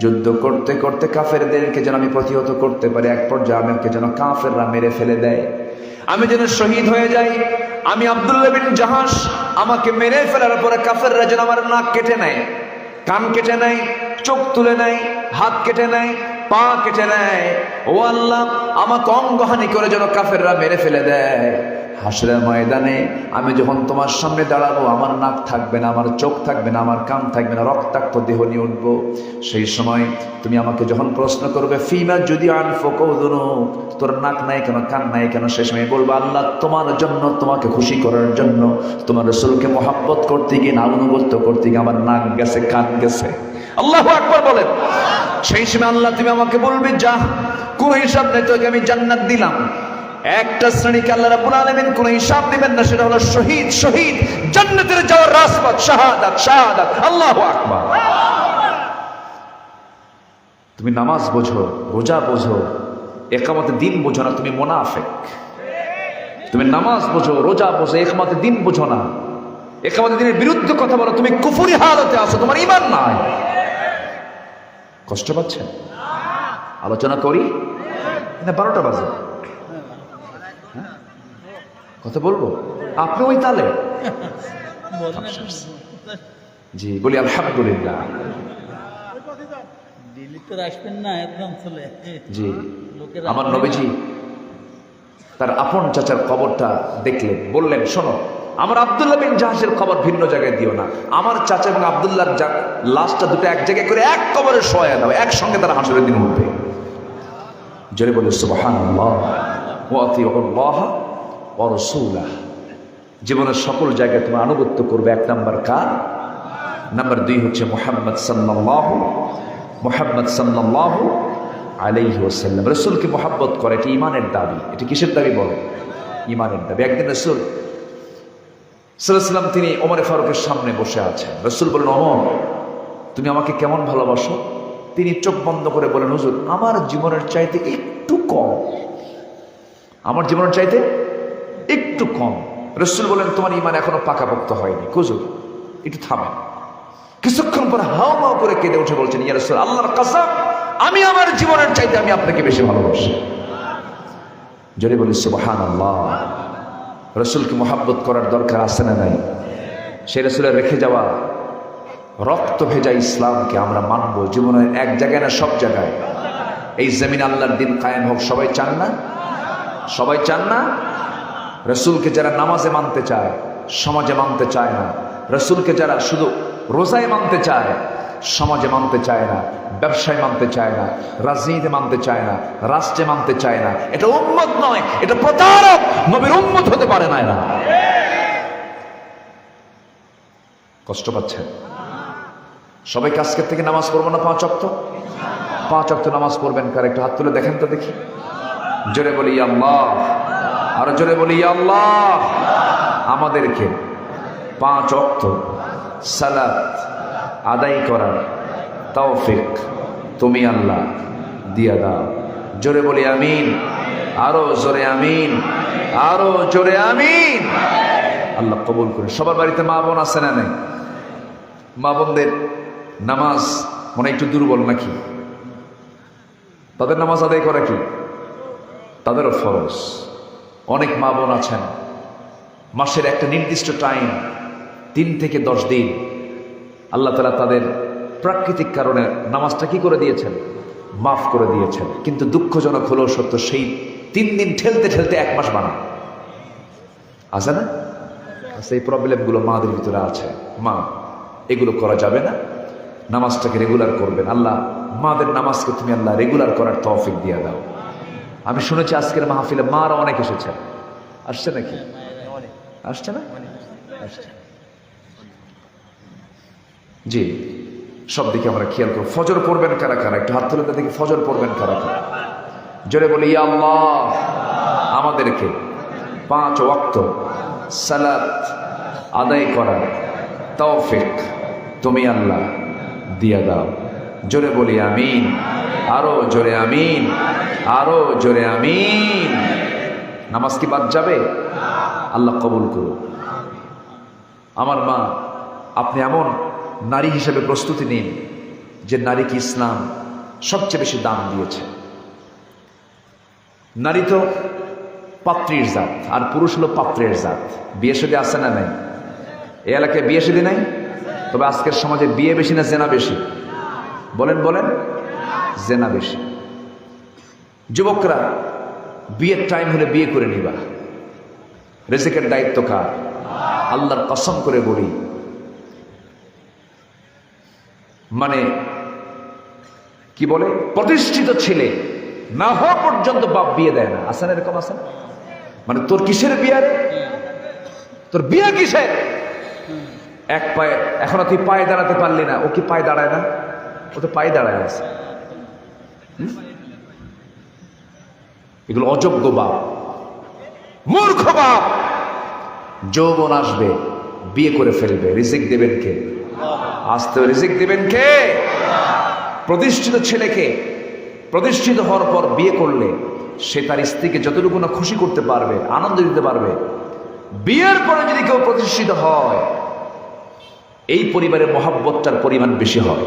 যুদ্ধ করতে করতে কাফেরদেরকে যেন আমি প্রতিহত করতে পারি, এক পর্যায়ে আমাকে যেন কাফেররা মেরে ফেলে দেয়, আমি যেন শহীদ হয়ে যাই। আমি আব্দুল্লাহ বিন জাহাশ, আমাকে মেরে ফেলার পরে কাফেররা যেন আমার নাক কেটে নেয়, কান কেটে নেয়, চোখ তুলে নেয়, হাত কেটে নেয়, পা কেটে নেয়। ও আল্লাহ, আমাকে অঙ্গহানি করে যেন কাফেররা মেরে ফেলে দেয়। হাসরের ময়দানে আমি যখন তোমার সামনে দাঁড়াবো, আমার নাক থাকবে না, আমার চোখ থাকবে না, আমার কান থাকবে না, রক্তাক্ত দেহ নিয়ে উঠবো। সেই সময় তুমি আমাকে যখন প্রশ্ন করবে, ফিমা যদি তোর নাক নাই কেন, কান নাই কেন, সেই সময় বলবো, আল্লাহ তোমার জন্য, তোমাকে খুশি করার জন্য, তোমার রাসূলকে মহব্বত করতে গিয়ে, আনুগত্য করতে গিয়ে আমার নাক গেছে, কান গেছে। আল্লাহু আকবার বলেন। সেই সময় আল্লাহ তুমি আমাকে বলবে, যা, কোন হিসাব নেই, তোকে আমি জান্নাত দিলাম। একটা শ্রেণীকে আল্লাহ রাব্বুল আলামিন কোনো হিসাব দিবেন না, সেটা হলো শহীদ। শহীদ জান্নাতের যাওয়ার রাজপথ, শাহাদাত, শাহাদাত। আল্লাহু আকবার। তুমি নামাজ বোঝো, রোজা বোঝো, ইকামতে দিন বোঝো না, তুমি মুনাফিক। তুমি নামাজ বোঝো, রোজা বোঝো, ইকামতে দিন বোঝো না, ইকামতে দিনের বিরুদ্ধে কথা বলো, তুমি কুফরি হালতে আছো, তোমার ঈমান নাই। কষ্ট পাচ্ছেন? আলোচনা করি না? 12টা বাজে, কথা বলবো? আপনি ওই তালে? জি বলি আলহামদুলিল্লাহ। জি, আমার নবীজি তার আপন চাচার কবরটা দেখলেন, বললেন, শোনো, আমার আব্দুল্লাহ বিন জাহাশের খবর ভিন্ন জায়গায় দিও না, আমার চাচা এবং আব্দুল্লাহর লাশটা দুটো এক জায়গায় করে এক কবরে শোয়া দাও, একসঙ্গে তারা হাসরের দিন উঠবে। জোরে বলে সুবহানাল্লাহ ওয়া আতিউল্লাহ ওয়া রাসূলাহ। জীবনের সকল জায়গায় তুমি আনুগত্য করবে। 1 নাম্বার কার? নাম্বার 2 হচ্ছে মুহাম্মদ সাল্লাল্লাহু আলাইহি ওয়াসাল্লাম। রাসূলকে মহব্বত করে, এটি ঈমানের দাবি। এটি কিসের দাবি বলে? ঈমানের দাবি। একদিন রাসূল সাল্লাল্লাহু আলাইহি ওয়াসাল্লাম তিনি ওমর ফারুকের সামনে বসে আছেন। রাসূল বললেন, ওমর, তুমি আমাকে কেমন ভালোবাসো? তিনি চোখ বন্ধ করে বলেন, হুজুর আমার জীবনের চাইতে একটু কম, আমার জীবনের চাইতে একটু কম। রাসূল বলেন, তোমার ঈমান এখনো পাকাপোক্ত হয়নি, হুজুর একটু থামেন। কিছুক্ষণ পর হাও মাও করে কেঁদে উঠে বলছেন, ইয়া রাসূল, আল্লাহর কসম আমি আমার জীবনের চাইতে আমি আপনাকে বেশি ভালোবাসি। জোরে বলি সুবহানাল্লাহ। রাসূলকে মহব্বত করার দরকার আছে না নাই? সেই রাসূলের রেখে যাওয়া রক্ত ভেজা ইসলামকে আমরা মানব জীবনের এক জায়গায় না সব জায়গায়। এই জমিন আল্লাহর দিন কায়েম হোক, সবাই চান না? সবাই চান না? রাসূলকে যারা নামাজে মানতে চায়, সমাজে মানতে চায় না। রাসূলকে যারা শুধু রোজায় মানতে চায়, সমাজে মানতে চায় না, ব্যবসায় মানতে চায় না, রাজনীতিতে মানতে চায় না, রাষ্ট্রে মানতে চায় না, এটা উম্মত নয়, এটা প্রতারক। নবীর উম্মত হতে পারে না এরা। কষ্ট পাচ্ছেন? সবাইকে আজকের থেকে নামাজ পড়বো না 5 ওয়াক্ত? 5 ওয়াক্ত নামাজ পড়বেন কার? একটু হাত তুলে দেখেন তো দেখি। জোরে বলি ইয়া আল্লাহ, আরো জোরে বলি ইয়া আল্লাহ। আমাদেরকে 5 ওয়াক্ত সালাত আদায় করার তৌফিক তুমি আল্লাহ দিয়া দাও। জোরে বলি আমিন, আরো জোরে আমিন, আরো জোরে আমিন। আল্লাহ কবুল করে। সবার বাড়িতে মা বোন আছে না নেই? মা বোনদের নামাজ মনে একটু দুর্বল নাকি? তাদের নামাজ আদায় করা কি তাদেরও ফরজ। অনেক মা বোন আছেন মাসের একটা নির্দিষ্ট টাইম 3 থেকে 10 দিন আল্লাহ তাআলা তাদের প্রাকৃতিক কারণে নামাজটা কি করে দিয়েছেন? মাফ করে দিয়েছেন। কিন্তু দুঃখজনক হলেও সত্য, সেই 3 দিন ঠেলতে ঠেলতে 1 মাস বানা আছে না? এই প্রবলেমগুলো মাদের ভিতরে আছে। মা, এগুলো করা যাবে না, নামাজটাকে রেগুলার করবেন। আল্লাহ মাদের নামাজকে তুমি আল্লাহ রেগুলার করার তৌফিক দিয়ে দাও। আমি শুনেছি আজকের মাহফিলে মারা অনেক এসেছেন, আসছে নাকি? আসছে না? আসছে। জি, সব দিকে আমরা খেয়াল করব। ফজর পড়বেন কারা কারা? একটু হাত তুলে দেখি, ফজর পড়বেন কারা কারা? জোরে বলি ইয়া আল্লাহ, আমাদেরকে 5 ওয়াক্ত সালাত আদায় করার তৌফিক তুমি আল্লাহ দিয়া দাও। জোরে বলি আমিন, আরো জোরে আমিন, আরো জোরে আমিন। নামাজ কি বাদ যাবে? আল্লাহ কবুল করুন। আমার মা, আপনি এমন নারী হিসেবে প্রস্তুতি নিন যে নারীকে ইসলাম সবচেয়ে বেশি দাম দিয়েছে। নারী তো পাত্রীর জাত, আর পুরুষ হলো পাত্রের জাত। বিয়ে শাদী আছে না নাই? এই এলাকায় বিয়ে শাদী নাই? তবে আজকের সমাজে বিয়ে বেশি না জেনা বেশি? বলেন বলেন, জেনা বেশি। যুবকরা বিয়ের টাইম হলে বিয়ে করে নিবা। রিজিকের দায়িত্ব কার? আল্লাহর কসম করে বলি, মানে কি বলে, প্রতিষ্ঠিত ছেলে না হওয়া পর্যন্ত বাপ বিয়ে দেয় না। আছে না এরকম? আছে। মানে তোর কিসের বিয়ে রে? তোর বিয়ে কিসের? এক পায়ে, এখনো তুই পায়ে দাঁড়াতে পারলি না, ও কি পায়ে দাঁড়ায় না? ও তো পায়ে দাঁড়ায় আছে। এগুলো অযোগ্য বাপ, মূর্খ বাপ। যৌবন আসবে, বিয়ে করে ফেলবে, রিজিক দেবেন কে? আসতে রিজিক দেবেন কে? প্রতিষ্ঠিত ছেলেকে প্রতিষ্ঠিত হওয়ার পর বিয়ে করলে সে তার স্ত্রীকে যতটুকু না খুশি করতে পারবে, আনন্দ দিতে পারবে, বিয়ের পরে যদি কেউ প্রতিষ্ঠিত হয় এই পরিবারের মহব্বতটার পরিমাণ বেশি হয়।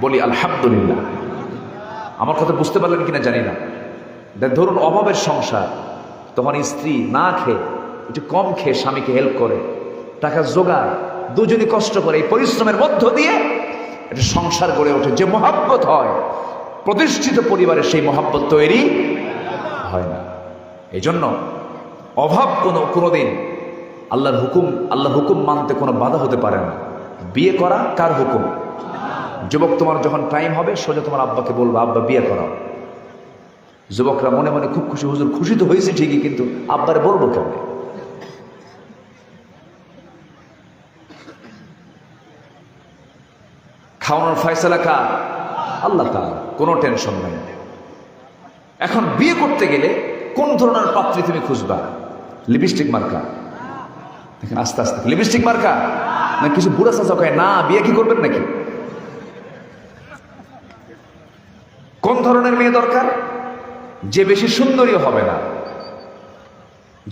বলি আলহামদুলিল্লাহ। আমার কথা বুঝতে পারলেন কিনা জানি না। ধরুন অভাবের সংসার, তখন স্ত্রী না খেয়ে একটু কম খেয়ে স্বামীকে হেল্প করে, টাকা জোগাড়, দুজনই কষ্ট করে, এই পরিশ্রমের মধ্য দিয়ে একটা সংসার গড়ে ওঠে। যে মহব্বত হয় প্রতিষ্ঠিত পরিবারে, সেই মহব্বত তৈরি হয় না। এই জন্য অভাব কোনোদিন আল্লাহর হুকুম মানতে কোনো বাধা হতে পারে না। বিয়ে করা কার হুকুম? যুবক, তোমার যখন টাইম হবে সোজা তোমার আব্বাকে বলবো, আব্বা বিয়ে করাও। যুবকরা মনে মনে খুব খুশি, হুজুর খুশি তো হয়েছে ঠিকই, কিন্তু আব্বারে বলবো কেমন? খাওয়ানোর ফয়সালা কার? আল্লাহ তাআলা, কোনো টেনশন নাই। এখন বিয়ে করতে গেলে কোন ধরনের পাত্রী তুমি খুঁজবা? লিপস্টিক মার্কা? দেখেন আস্তে আস্তে, লিপস্টিক মার্কা না কিছু বুড়া চাচা কয় না বিয়ে কি করবেন নাকি? ধরনের মেয়ে দরকার? যে বেশি সুন্দরী হবে না,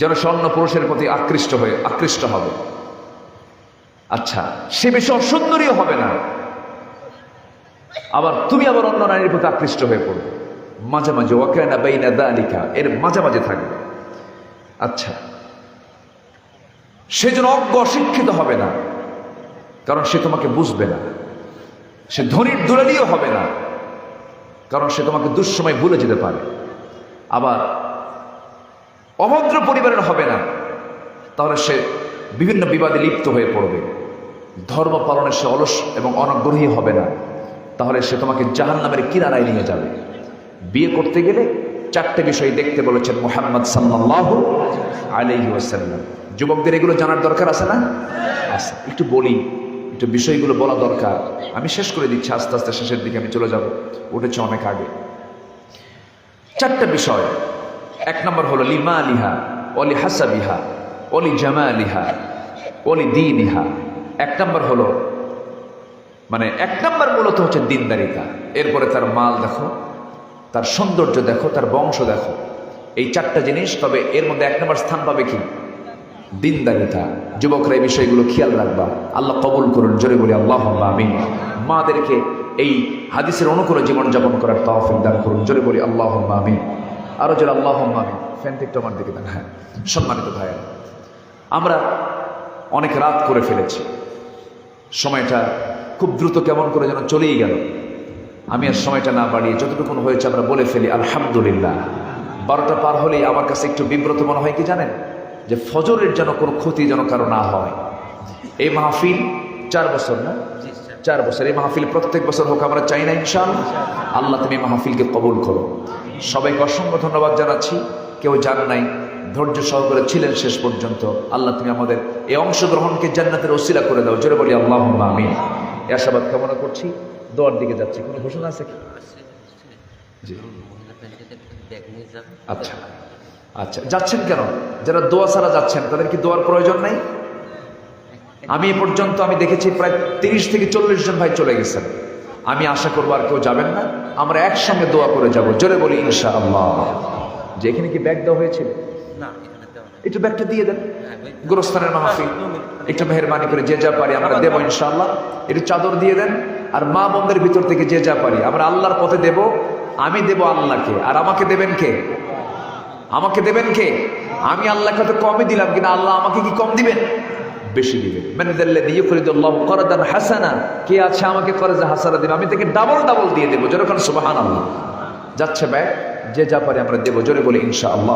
যেন স্বর্ণ পুরুষের প্রতি আকৃষ্ট হবে। আচ্ছা, সে বেশি অসুন্দরীও হবে না, আবার তুমি আবার অন্য নারীর প্রতি আকৃষ্ট হয়ে পড়বে, মাঝামাঝি, ওয়াকানা বাইনা যালিকা, এর মাঝামাঝি থাকবে। আচ্ছা, সে যেন অজ্ঞ অশিক্ষিত হবে না, কারণ সে তোমাকে বুঝবে না। সে ধনীর দুলালিও হবে না, কারণ সে তোমাকে দুঃসময় ভুলে যেতে পারে। আবার অভদ্র পরিবারের হবে না, তাহলে সে বিভিন্ন বিবাদে লিপ্ত হয়ে পড়বে। ধর্ম পালনে সে অলস এবং অনাগ্রহী হবে না, তাহলে সে তোমাকে জাহান্নামের কিনারায় নিয়ে যাবে। বিয়ে করতে গেলে 4টে বিষয় দেখতে বলেছেন মুহাম্মদ সাল্লাল্লাহু আলাইহি ওয়াসাল্লাম। যুবকদের এগুলো জানার দরকার আছে না? আছে। একটু বলি, একটু বিষয়গুলো বলা দরকার। আমি শেষ করে দিচ্ছি, আস্তে আস্তে শেষের দিকে আমি চলে যাব, উঠেছে অনেক আগে। 4টে বিষয়। 1 নম্বর হলো লিমালিহা ওয়ালি হাসাবিহা ওয়ালি জামালিহা ওয়ালি দীনিহা। 1 নম্বর হলো, মানে 1 নম্বর মূলত হচ্ছে দিনদারিতা। এরপরে তার মাল দেখো, তার সৌন্দর্য দেখো, তার বংশ দেখো, এই 4টা জিনিস। তবে এর মধ্যে 1 নম্বর স্থান পাবে কি? দিনদারিতা। যুবকরা এই বিষয়গুলো খেয়াল রাখবা। আল্লাহ কবুল করুন, জোরে বলি আল্লাহুম্মা আমিন। মাদেরকে এই হাদিসের অনুকূলে জীবনযাপন করার তৌফিক দান করুন, জোরে বলি আল্লাহুম্মা আমিন। আরো জোরে আল্লাহুম্মা আমিন। ফ্যানটা একটু আমার দিকে দেন। হ্যাঁ, সম্মানিত ভাইয়া, আমরা অনেক রাত করে ফেলেছি, সময়টা খুব দ্রুত কেমন করে যেন চলেই গেল। আমি আর সময়টা না বাড়িয়ে যতটুকু হয়েছে আমরা বলে ফেলি আলহামদুলিল্লাহ। 12টা পার হলেই আমার কাছে একটু বিব্রত মনে হয় কি জানেন, যে ফজরের যেন কোনো ক্ষতি যেন কারো না হয়। এই মাহফিল 4 বছর না? 4 বছর। এই মাহফিল প্রত্যেক বছর হোক, আমরা চাই না ইনশাআল্লাহ। আল্লাহ তুমি মাহফিলকে কবুল করো। সবাইকে অসংখ্য ধন্যবাদ জানাচ্ছি। কেউ জান নাই, ধৈর্য সহকারে ছিলেন শেষ পর্যন্ত। আল্লাহ তুমি আমাদের এই অংশগ্রহণকে জান্নাতের ওসিলা করে দাও, জোরে বলি আল্লাহুম্মা আমিন। এই আশাবাদ কামনা করছি। দোয়ার দিকে যাচ্ছি। কোনো ঘোষণা আছে কি? জি, আচ্ছা আচ্ছা, যাচ্ছেন কেন? যারা দোয়া ছাড়া যাচ্ছেন তাদের কি দোয়ার প্রয়োজন নাই? আমি এ পর্যন্ত আমি দেখেছি প্রায় 30 থেকে 40 জন ভাই চলে গেছেন। আমি আশা করবো আর কেউ যাবেন না। আমরা একসঙ্গে দোয়া করে যাব, জোরে বলি ইনশাআল্লাহ। যে এখানে কি ব্যাগ দেওয়া হয়েছিল? একটু ব্যাগটা দিয়ে দেন। গোরস্থানের মাহফিল, একটু মেহরবানি করে যে যা পারি আমরা দেবো ইনশাআল্লাহ। একটু চাদর দিয়ে দেন। আর মা বোনদের ভিতর থেকে যে যা পারি আমরা আল্লাহর পথে দেব। আমি দেব আল্লাহকে, আর আমাকে দেবেন কে? আমাকে দেবেন কে? আমি আল্লাহকে তো কমই দিলাম, কিনা আল্লাহ আমাকে কি কম দিবেন? বেশি দিবেন। মানযাল্লাযী ইউকরিদুল্লাহু করদান হাসানা, কে আছে আমাকে করজা হাসানা দিবে, আমি তাকে ডাবল ডাবল দিয়ে দেবো। যেরকম সুবহানাল্লাহ। যাচ্ছে ব্যাগ, যে যা পারি আমরা দেবো, জোরে বলি ইনশাআল্লাহ।